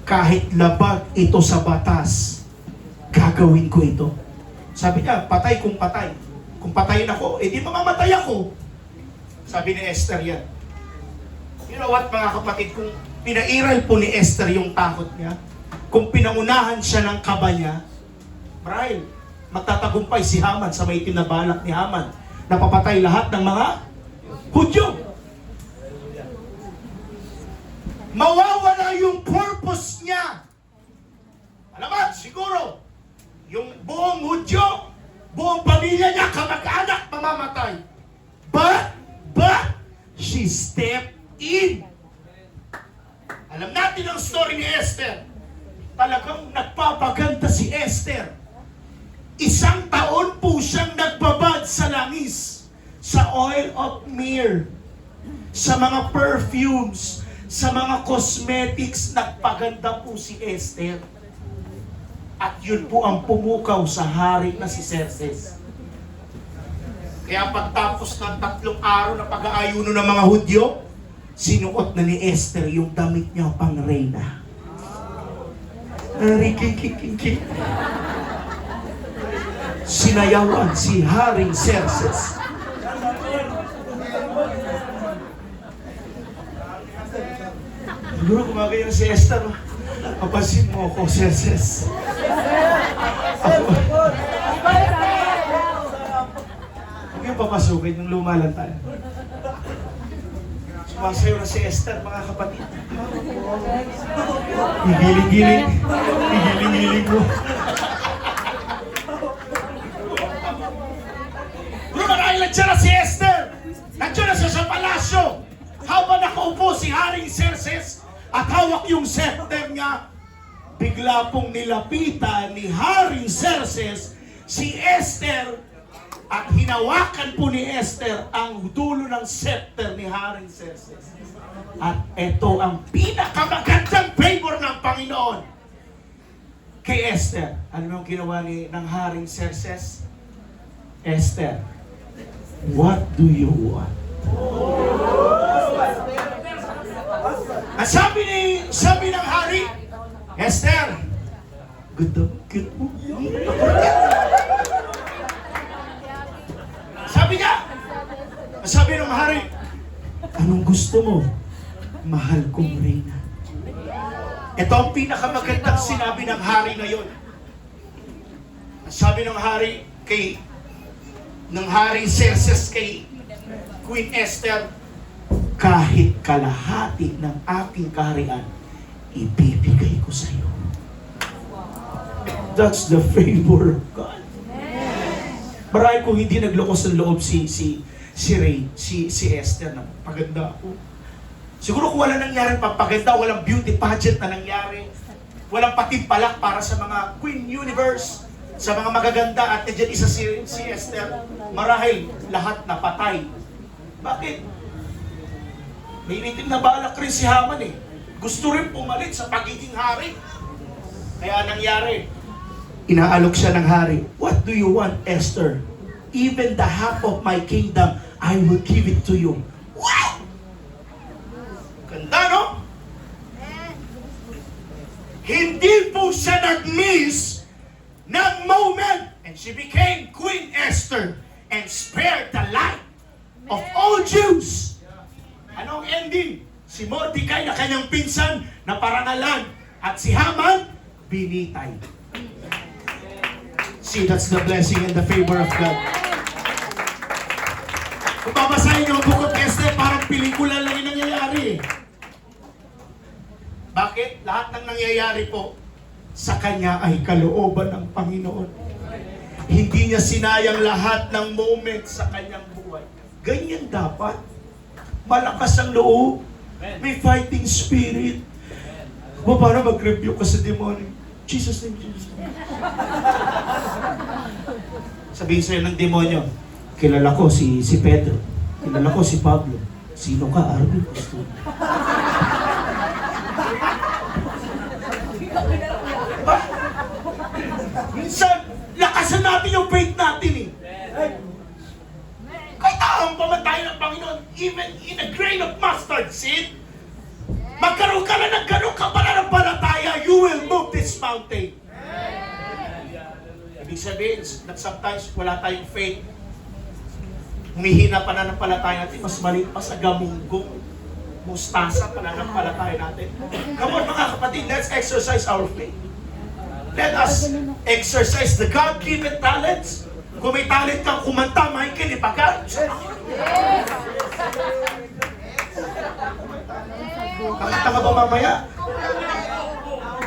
kahit labag ito sa batas, gagawin ko ito. Sabi niya, patay kung patay. Kung patayin ako, di mamamatay ako. Sabi ni Esther yan. You know what, mga kapatid, kung pinairal po ni Esther yung takot niya, kung pinangunahan siya ng kaba niya, Brian, magtatagumpay si Haman sa maitim na balak ni Haman. Napapatay lahat ng mga Hudyo. Mawawala yung purpose niya. Alam mo, siguro, yung buong Hudyo, buong pamilya niya, kamag-anak, mamamatay. But, she stepped in. Alam natin ang story ni Esther. Talagang nagpapaganda si Esther. 1 taon po siyang nagbabad sa langis, sa oil of myrrh, sa mga perfumes, sa mga cosmetics, nagpaganda po si Esther. At yun po ang pumukaw sa hari na si Xerxes. Kaya pagtapos ng 3 araw na pag-aayuno ng mga Hudyo, sinuot na ni Esther yung damit niya pang reyna. Sinayawan si Haring Xerxes. Siguro kumagayon si Esther. Kapasin mo ako, Xerxes. Huwag yung papasukin yung lumalan tayo. Sumasayo na si Esther, mga kapatid. Higiling-giling. Higiling-giling mo. Nandiyan na si Esther. Nandiyan na siya sa palasyo. Habang nakaupo si Haring Xerxes at hawak yung scepter niya, bigla pong nilapitan ni Haring Xerxes si Esther at hinawakan po ni Esther ang dulo ng scepter ni Haring Xerxes. At ito ang pinakamagandang favor ng Panginoon kay Esther. Ano yung ginawa ng Haring Xerxes? Esther, what do you want? At sabi ng hari, Esther, ganda mo. Sabi ng hari, anong gusto mo? Mahal kong reyna. Ito ang pinakamagandang sinabi ng hari na yon. Sabi ng hari ng Haring Xerxes kay Queen Esther, kahit kalahati ng aking kaharian, ibibigay ko sa iyo. That's the favor of God. Marami kung hindi naglukos ng loob si Esther na paganda ako. Siguro kung wala nangyaring papaganda, walang beauty pageant na nangyari, walang patimpalak para sa mga Queen Universe, sa mga magaganda, at dyan isa si Esther, marahil lahat napatay. Bakit? May initim na balak rin si Haman eh. Gusto rin pumalit sa pagiging hari. Kaya nangyari, inaalok siya ng hari. What do you want, Esther? Even the half of my kingdom, I will give it to you. Wow! Ganda, no? Hindi po siya nag-miss ng moment, and she became Queen Esther and spared the life of all Jews. Anong ending? Si Mordecai na kanyang pinsan na parangalan at si Haman binitay. See, that's the blessing and the favor of God. Kung babasahin niyo ang Book of Esther, parang pelikula lang yung nangyayari. Bakit? Lahat ng nangyayari po sa kanya ay kalooban ng Panginoon. Hindi niya sinayang lahat ng moment sa kanyang buhay. Ganyan dapat. Malakas ang loob. May fighting spirit. Paano mag-review ka sa demonyo? Jesus name, Jesus name. Sabihin sa'yo ng demonyo, kilala ko si Pedro. Kilala ko si Pablo. Sino ka, Arvin? Minsan, lakasan natin yung faith natin eh. Kahit ang pamatay ng Panginoon, even in a grain of mustard seed, magkaroon ka na ng ganun kapananampalataya, you will move this mountain. Ibig sabihin, that sometimes wala tayong faith. Humihina pananampalataya natin, mas maliit pa sa gamunggong mustasa pananampalataya natin. Come on mga kapatid, let's exercise our faith. Let us exercise the God-given talents. Kung may talent kang kumanta, Michael, ipagalit sa Panginoon. Kakanta ka ba mamaya?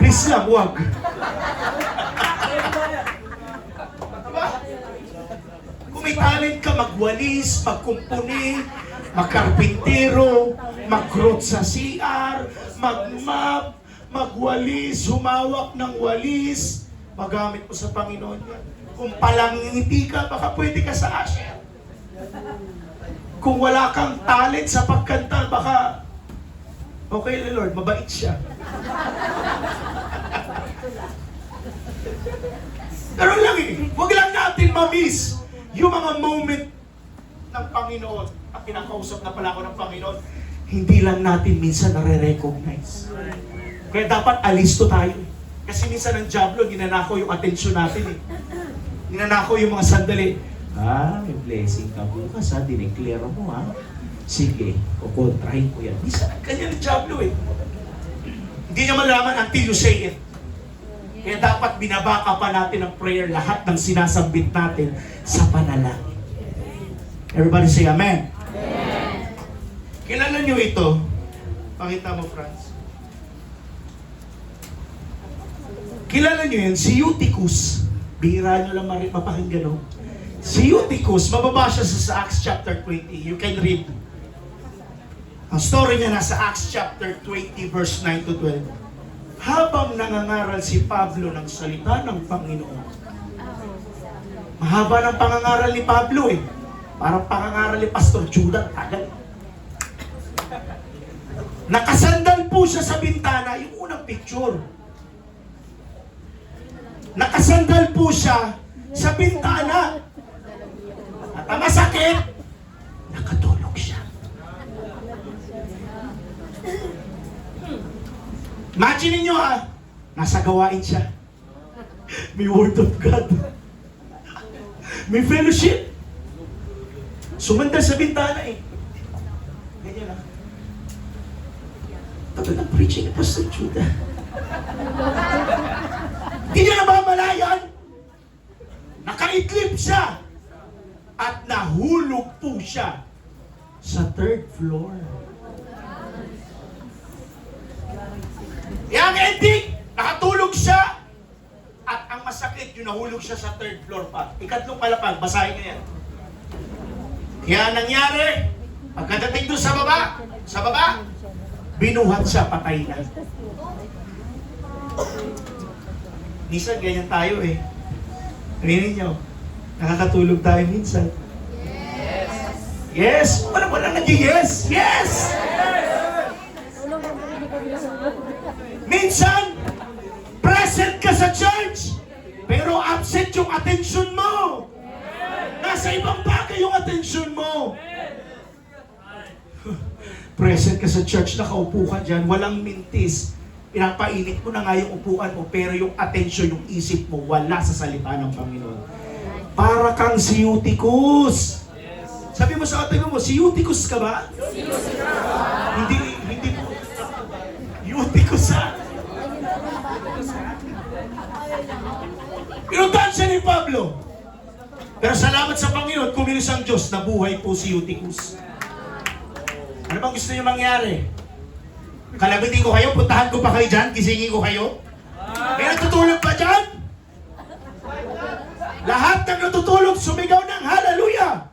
Please lang, huwag. Diba? Kung may talent ka, magwalis, magkumpuni, magkarpintero, mag-growth sa CR, mag-map, magwalis, humawak ng walis, magamit mo sa Panginoon yan. Kung palangiti ka, baka pwede ka sa usher. Kung wala kang talent sa pagkanta, baka okay, Lord, mabait siya. Pero lang huwag lang natin ma-miss yung mga moment ng Panginoon. At pinakausap na pala ako ng Panginoon, hindi lang natin minsan nare-recognize. Kaya dapat alisto tayo. Kasi minsan ang diablo, ginanakaw yung atensyon natin eh. Ginanakaw yung mga sandali. May blessing ka bukas ha, dineclare mo ha. Sige, kukontrahin ko yan. Minsan, ganyan ang diablo eh. Hindi niya malaman until you say it. Kaya dapat binabaka pa natin ang prayer, lahat ng sinasambit natin sa panalangin. Everybody say amen. Amen. Kilala niyo ito? Pakita mo, Franz. Kilala niyo yan? Si Eutychus. Bihira niyo lang mapakinggan, no? Si Eutychus, mababa siya sa Acts chapter 20. You can read. Ang story niya nasa Acts chapter 20 verse 9 to 12. Habang nangangaral si Pablo ng salita ng Panginoon. Mahaba ng pangangaral ni Pablo eh. Parang pangangaral ni Pastor Judah, tagal. Nakasandal po siya sa bintana, yung unang picture. Nakasandal po siya sa bintana. At ang masakit, nakatulog siya. Imagine niyo ha, nasa gawain siya. May word of God. May fellowship. Sumandal sa bintana eh. Ganyan ha. Tagal ng preaching ni Pastor Judah. Hindi niya namamalayan. Nakaidlip siya. At nahulog po siya sa 3rd floor. Yang ending, nakatulog siya. At ang masakit, yung nahulog siya sa 3rd floor pa. Ikatlong palapag, basahin niyo yan. Kaya nangyari, pagkadating doon sa baba, binuhat siya, patay na. Minsan ganyan tayo eh. Aminin nyo, nakakatulog tayo minsan. Yes! Wala nag-yes! Yes! Minsan, present ka sa church, pero absent yung attention mo. Nasa ibang bagay yung attention mo. Present ka sa church, nakaupo ka dyan, walang mintis. Pinapainit mo na nga yung upuan mo, pero yung attention, yung isip mo, wala sa salita ng Panginoon. Para kang si Eutychus. Sabi mo sa katabi mo, si Eutychus ka ba? Hindi po. Eutychus ha? Pinuntahan siya ni Pablo. Pero salamat sa Panginoon, kumilos ang Diyos, nabuhay po si Eutychus. Ano bang gusto niyo mangyari? Kalabitin ko kayo, puntahan ko pa kayo dyan, gisingin ko kayo. May natutulog pa dyan? Lahat ng natutulog, sumigaw ng hallelujah!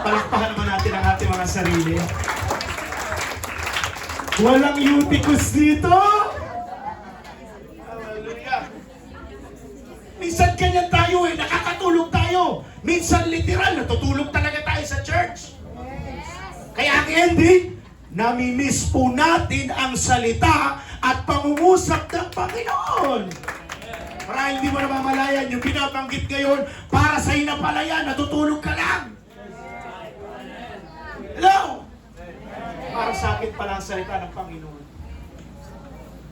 Palakpakan naman natin ang ating mga sarili. Walang Eutychus dito! Hallelujah! Minsan ganyan tayo eh, nakakatulog tayo. Minsan literal, natutulog talaga tayo sa church. Kaya ang ending, nami-miss po natin ang salita at pangungusap ng Panginoon. Para hindi mo namamalayan, yung binabanggit ngayon, para sa inapalayan, natutulog ka lang. Hello? Para sa akin pala ang salita ng Panginoon.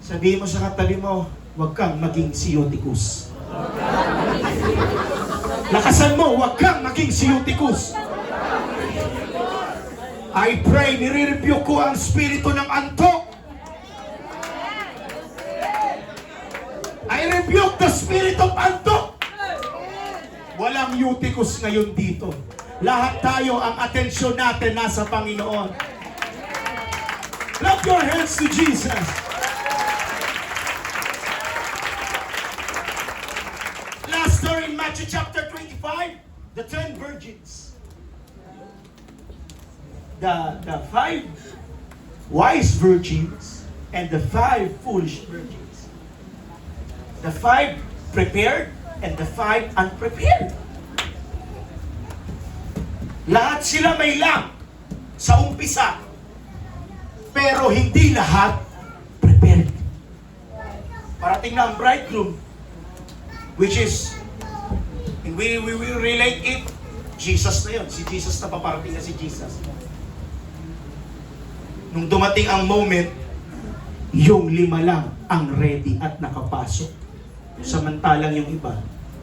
Sabihin mo sa katabi mo, huwag kang maging si Eutychus. Lakasan mo, huwag kang maging si Eutychus. I pray, nire-rebuke ko ang spirito ng antok. rebuke the spirit of antok. Walang Eutychus ngayon dito. Lahat tayo, ang atensyon natin nasa Panginoon. Clap your hands to Jesus. Last story in Matthew chapter 25, the 10 virgins. The 5 wise virgins and the 5 foolish virgins. The 5 prepared and the 5 unprepared. Lahat sila may lamp sa umpisa, pero hindi lahat prepared. Parating na ang bridegroom, which is, and we will relate it, Jesus na yun. Si Jesus na paparating na si Jesus. Nung dumating ang moment, yung 5 lang ang ready at nakapasok. Samantalang yung iba,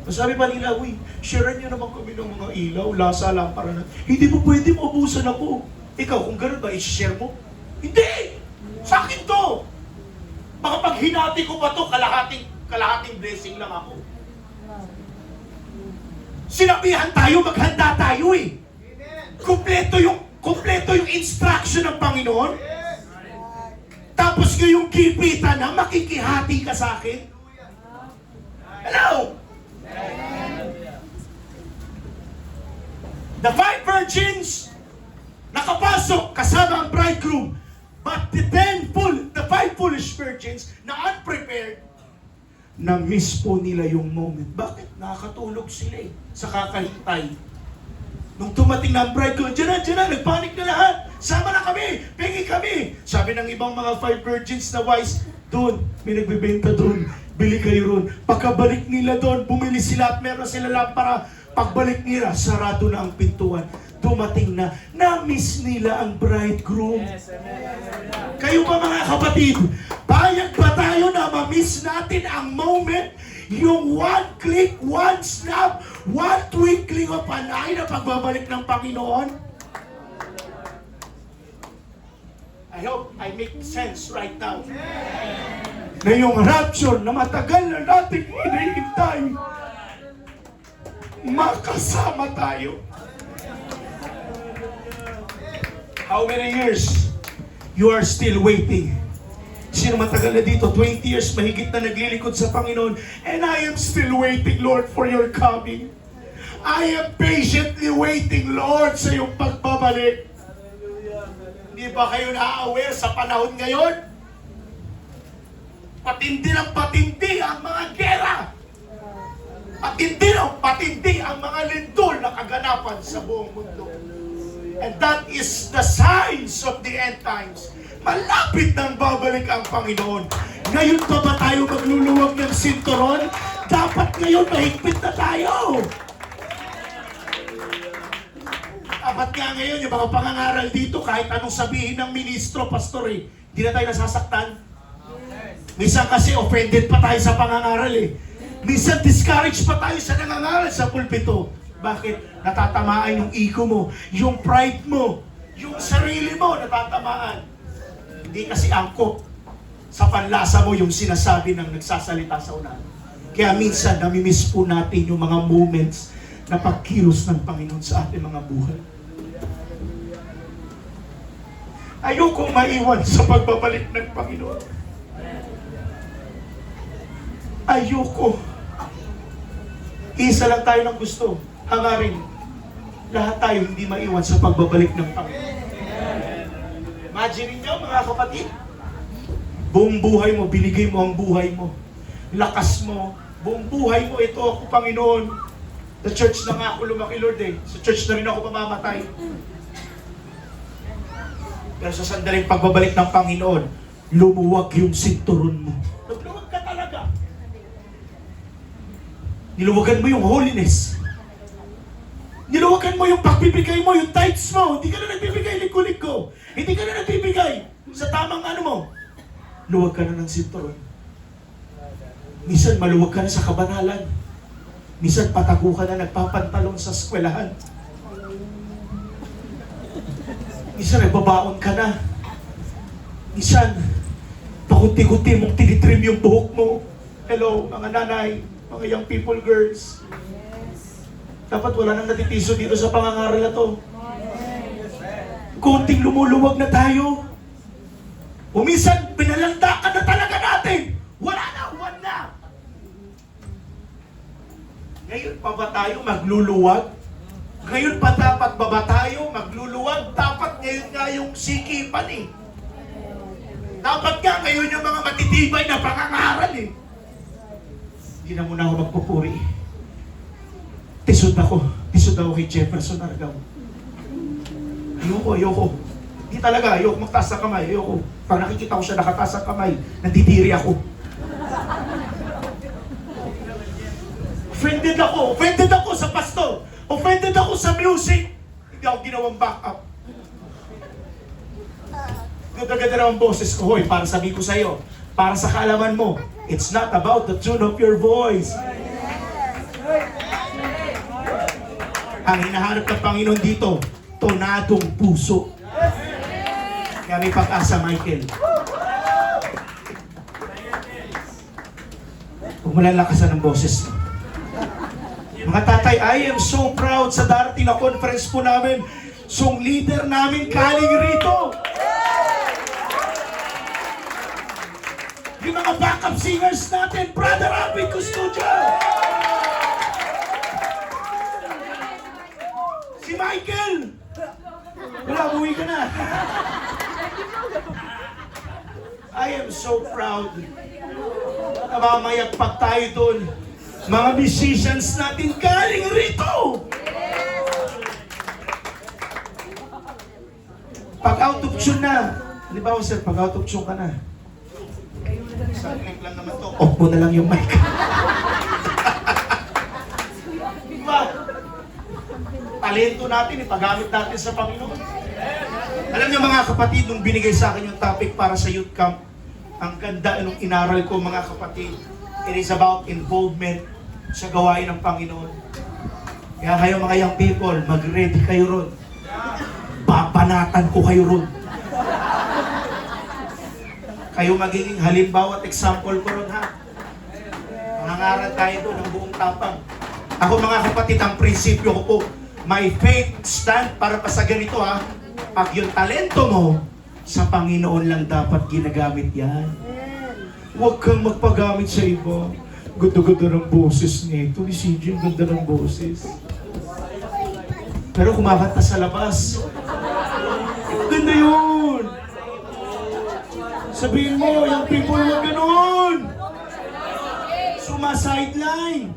sabi pa nila, uy, sharean nyo naman kami ng mga ilaw, lasa lang para na, hindi mo pwede maubusan ako. Ikaw, kung gano'n ba, i-share mo? Hindi! Sa akin to! Baka pag hinati ko pa to, kalahating blessing lang ako. Sinabihan tayo, maghanda tayo eh. Kumpleto yung instruction ng Panginoon. Tapos ngayong gipitan na, makikihati ka sa akin. Hello! The 5 virgins nakapasok kasama ang bridegroom, but the 5 foolish virgins na unprepared, na-miss po nila yung moment. Bakit? Nakakatulog sila eh, sa kakahintay. Nung tumating na ang bridegroom, dyan na, nagpanik na lahat. Sama na kami, pengi kami. Sabi ng ibang mga 5 virgins na wise, doon, may nagbibenta doon. Bili kayo ron. Pagkabalik nila doon, bumili sila at meron sila lang para pagbalik nila, sarado na ang pintuan. Dumating na, na-miss nila ang bridegroom. Kayo ba mga kapatid, payag ba tayo na ma-miss natin ang moment? Yung one click, one snap, one twinkling of an eye na pagbabalik ng Panginoon? I hope I make sense right now. Na yung rapture na matagal na nating hinihintay, makasama tayo. How many years you are still waiting? Sino matagal na dito? 20 years mahigit na naglilikod sa Panginoon. And I am still waiting, Lord, for your coming. I am patiently waiting, Lord, sa iyong pagbabalik. Hindi ba kayo na-aware sa panahon ngayon? Patindi ng patindi ang mga gera. Patindi ng patindi ang mga lindol na kaganapan sa buong mundo. And that is the signs of the end times. Malapit nang babalik ang Panginoon. Ngayon pa ba tayo magluluwag ng sinturon? Dapat ngayon mahigpit na tayo. Dapat nga ngayon yung mga pangangaral dito, kahit anong sabihin ng ministro, pastor eh, hindi na tayo nasasaktan. Minsan kasi offended pa tayo sa pangangaral eh. Minsan discouraged pa tayo sa nangangaral sa pulpito. Bakit? Natatamaan yung ego mo, yung pride mo, yung sarili mo natatamaan. Hindi kasi angkop sa panlasa mo yung sinasabi ng nagsasalita sa unahan. Kaya minsan namimiss po natin yung mga moments na pagkilos ng Panginoon sa ating mga buhay. Ayoko maiwan sa pagbabalik ng Panginoon. Ayoko. Isa lang tayo ng gusto. Hangarin. Lahat tayo hindi maiwan sa pagbabalik ng Panginoon. Imagine niyo mga kapatid. Buong buhay mo, binigay mo ang buhay mo. Lakas mo. Buong buhay mo, ito ako Panginoon. Sa church na nga ako lumaki, Lord eh. Sa church na rin ako mamamatay. Pero sa sandaling pagbabalik ng Panginoon, lumuwag yung sinturon mo. Nagluwag ka talaga. Niluwagan mo yung holiness. Niluwagan mo yung pagbibigay mo, yung tithes mo. Hindi ka na nagbibigay liko-liko. Hindi ka na nagbibigay sa tamang ano mo. Luwag ka na ng sinturon. Minsan maluwag ka na sa kabanalan. Minsan patago ka na nagpapantalon sa eskwelahan. Minsan nagbabaon ka na. Minsan pakunti-kunti mong tinitrim yung buhok mo. Hello, mga nanay, mga young people, girls. Dapat wala nang natitiso dito sa pangangaral na to. Kunting lumuluwag na tayo. Umisan, pinalandakan na talaga natin. Wala na, wala. Ngayon pa ba tayo magluluwag? Ngayon pa dapat ba tayo magluluwag? Dapat ngayon nga yung sikipan eh. Dapat nga ngayon yung mga matitibay na pangangaral eh. Hindi na muna ako magpupuri. Tisod ako kay Jefferson Argao. Ayoko. Hindi talaga, ayoko magtaas ng kamay, ayoko. Pag nakikita ko siya nakataas ng kamay, nandidiri ako. Offended ako sa pastor. Offended ako sa music. Hindi ako ginawang backup. Ganda-ganda na ang boses ko, hoy, para sabi ko sa'yo, para sa kaalaman mo, it's not about the tune of your voice. Ang hinahanap ng Panginoon dito, tonadong puso. Kaya may pag-asa, Michael. Huwag mo lang lakasan ang boses mo. Mga tatay, I am so proud sa darating na conference po namin. Song leader namin kaling rito. Yung mga backup singers natin, Brother Alvin Custodio. Si Michael. Wala, umuwi ka na. I am so proud. Namamayagpag tayo doon. Mga musicians natin galing rito. Pag out of tune na, halimbawa sir, pag out of tune ka na, isang click lang naman to, off mo na lang yung mic. Diba? Talento natin, ipagamit natin sa Panginoon. Alam niyo mga kapatid, nung binigay sa akin yung topic para sa youth camp, ang ganda nung inaral ko mga kapatid, it is about involvement sa gawain ng Panginoon. Kaya kayo mga young people, mag-ready kayo ron. Papanatan ko kayo ron. Kayo magiging halimbawa at example ko ron ha. Mangangaral tayo doon ng buong tapang. Ako mga kapatid, ang prinsipyo ko po, my faith stand para pa sa ganito ha. Pag yung talento mo, sa Panginoon lang dapat ginagamit yan. Huwag kang magpagamit sa iba. Ganda-ganda ng boses nito. Ni CJ, ganda ng boses. Pero kumakanta sa labas. Ganda yun! Sabihin mo, yung people wag ganun! Suma-sideline!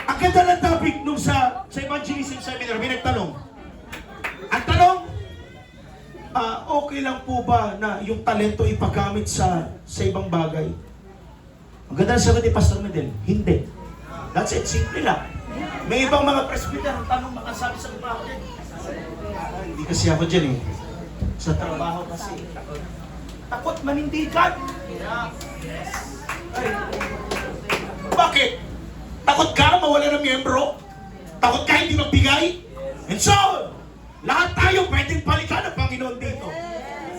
Ang ganda ng topic nung sa evangelism seminar, may nagtanong. Ang tanong, okay lang po ba na yung talento ipagamit sa ibang bagay? Ang ganda ng sagot ni Pastor Medel, hindi. That's it, simple lang. May ibang mga presbyter, ang tanong makasabi sa trabaho din. Hindi kasi ako dyan eh. Sa trabaho kasi. Takot manindigan. Ay. Bakit? Takot ka mawala ng miyembro? Takot ka hindi magbigay? And so, lahat tayo pwedeng palikan ng Panginoon dito.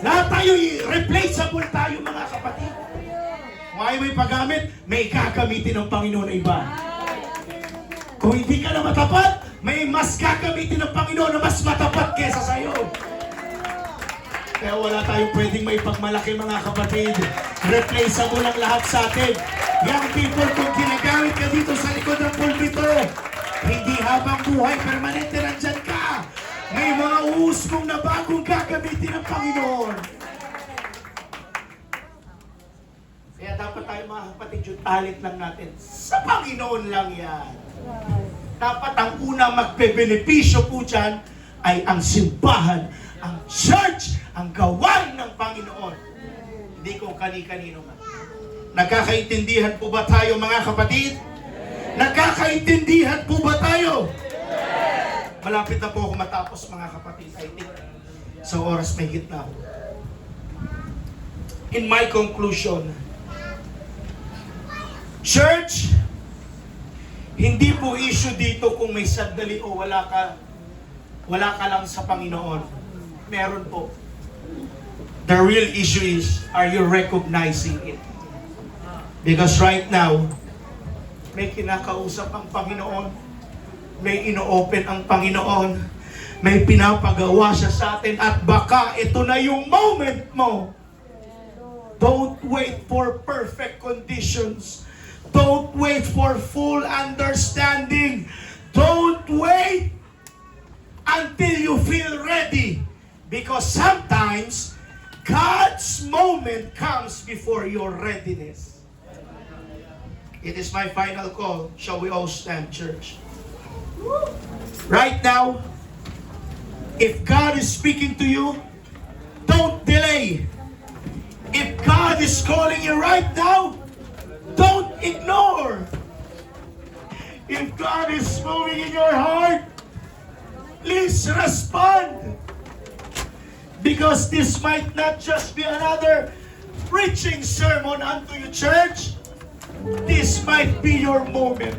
Lahat tayo replaceable tayo mga kapatid. Kung ayaw may paggamit, may gagamitin ng Panginoon na iba. Kung hindi ka na matapat, may mas gagamitin ng Panginoon na mas matapat kesa sa'yo. Kaya wala tayong pwedeng may pagmalaki mga kapatid. Replaceable ang lahat sa atin. Young people, kung ginagamit ka dito sa likod ng pulpito, hindi habang buhay, permanente nandyan ka. May mga uusmong na bagong gagamitin ng Panginoon. Kaya dapat tayo mga kapatid, yung talent lang natin. Sa Panginoon lang yan. Dapat ang unang magbebenepisyo po dyan ay ang simbahan, ang church, ang gawain ng Panginoon. Hindi kung kani-kanino man. Nagkakaintindihan po ba tayo mga kapatid? Nagkakaintindihan po ba tayo? Malapit na po ako matapos mga kapatid. I think sa oras may hit na ako. In my conclusion, church, hindi po issue dito kung may sandali o wala ka lang sa Panginoon. Meron po. The real issue is, are you recognizing it? Because right now, may kinakausap ang Panginoon. May ino-open ang Panginoon. May pinapagawa siya sa atin. At baka ito na yung moment mo. Don't wait for perfect conditions. Don't wait for full understanding. Don't wait until you feel ready. Because sometimes, God's moment comes before your readiness. It is my final call. Shall we all stand, church? Right now, if God is speaking to you, don't delay. If God is calling you right now, don't ignore. If God is moving in your heart, please respond. Because this might not just be another preaching sermon unto you, church. This might be your moment.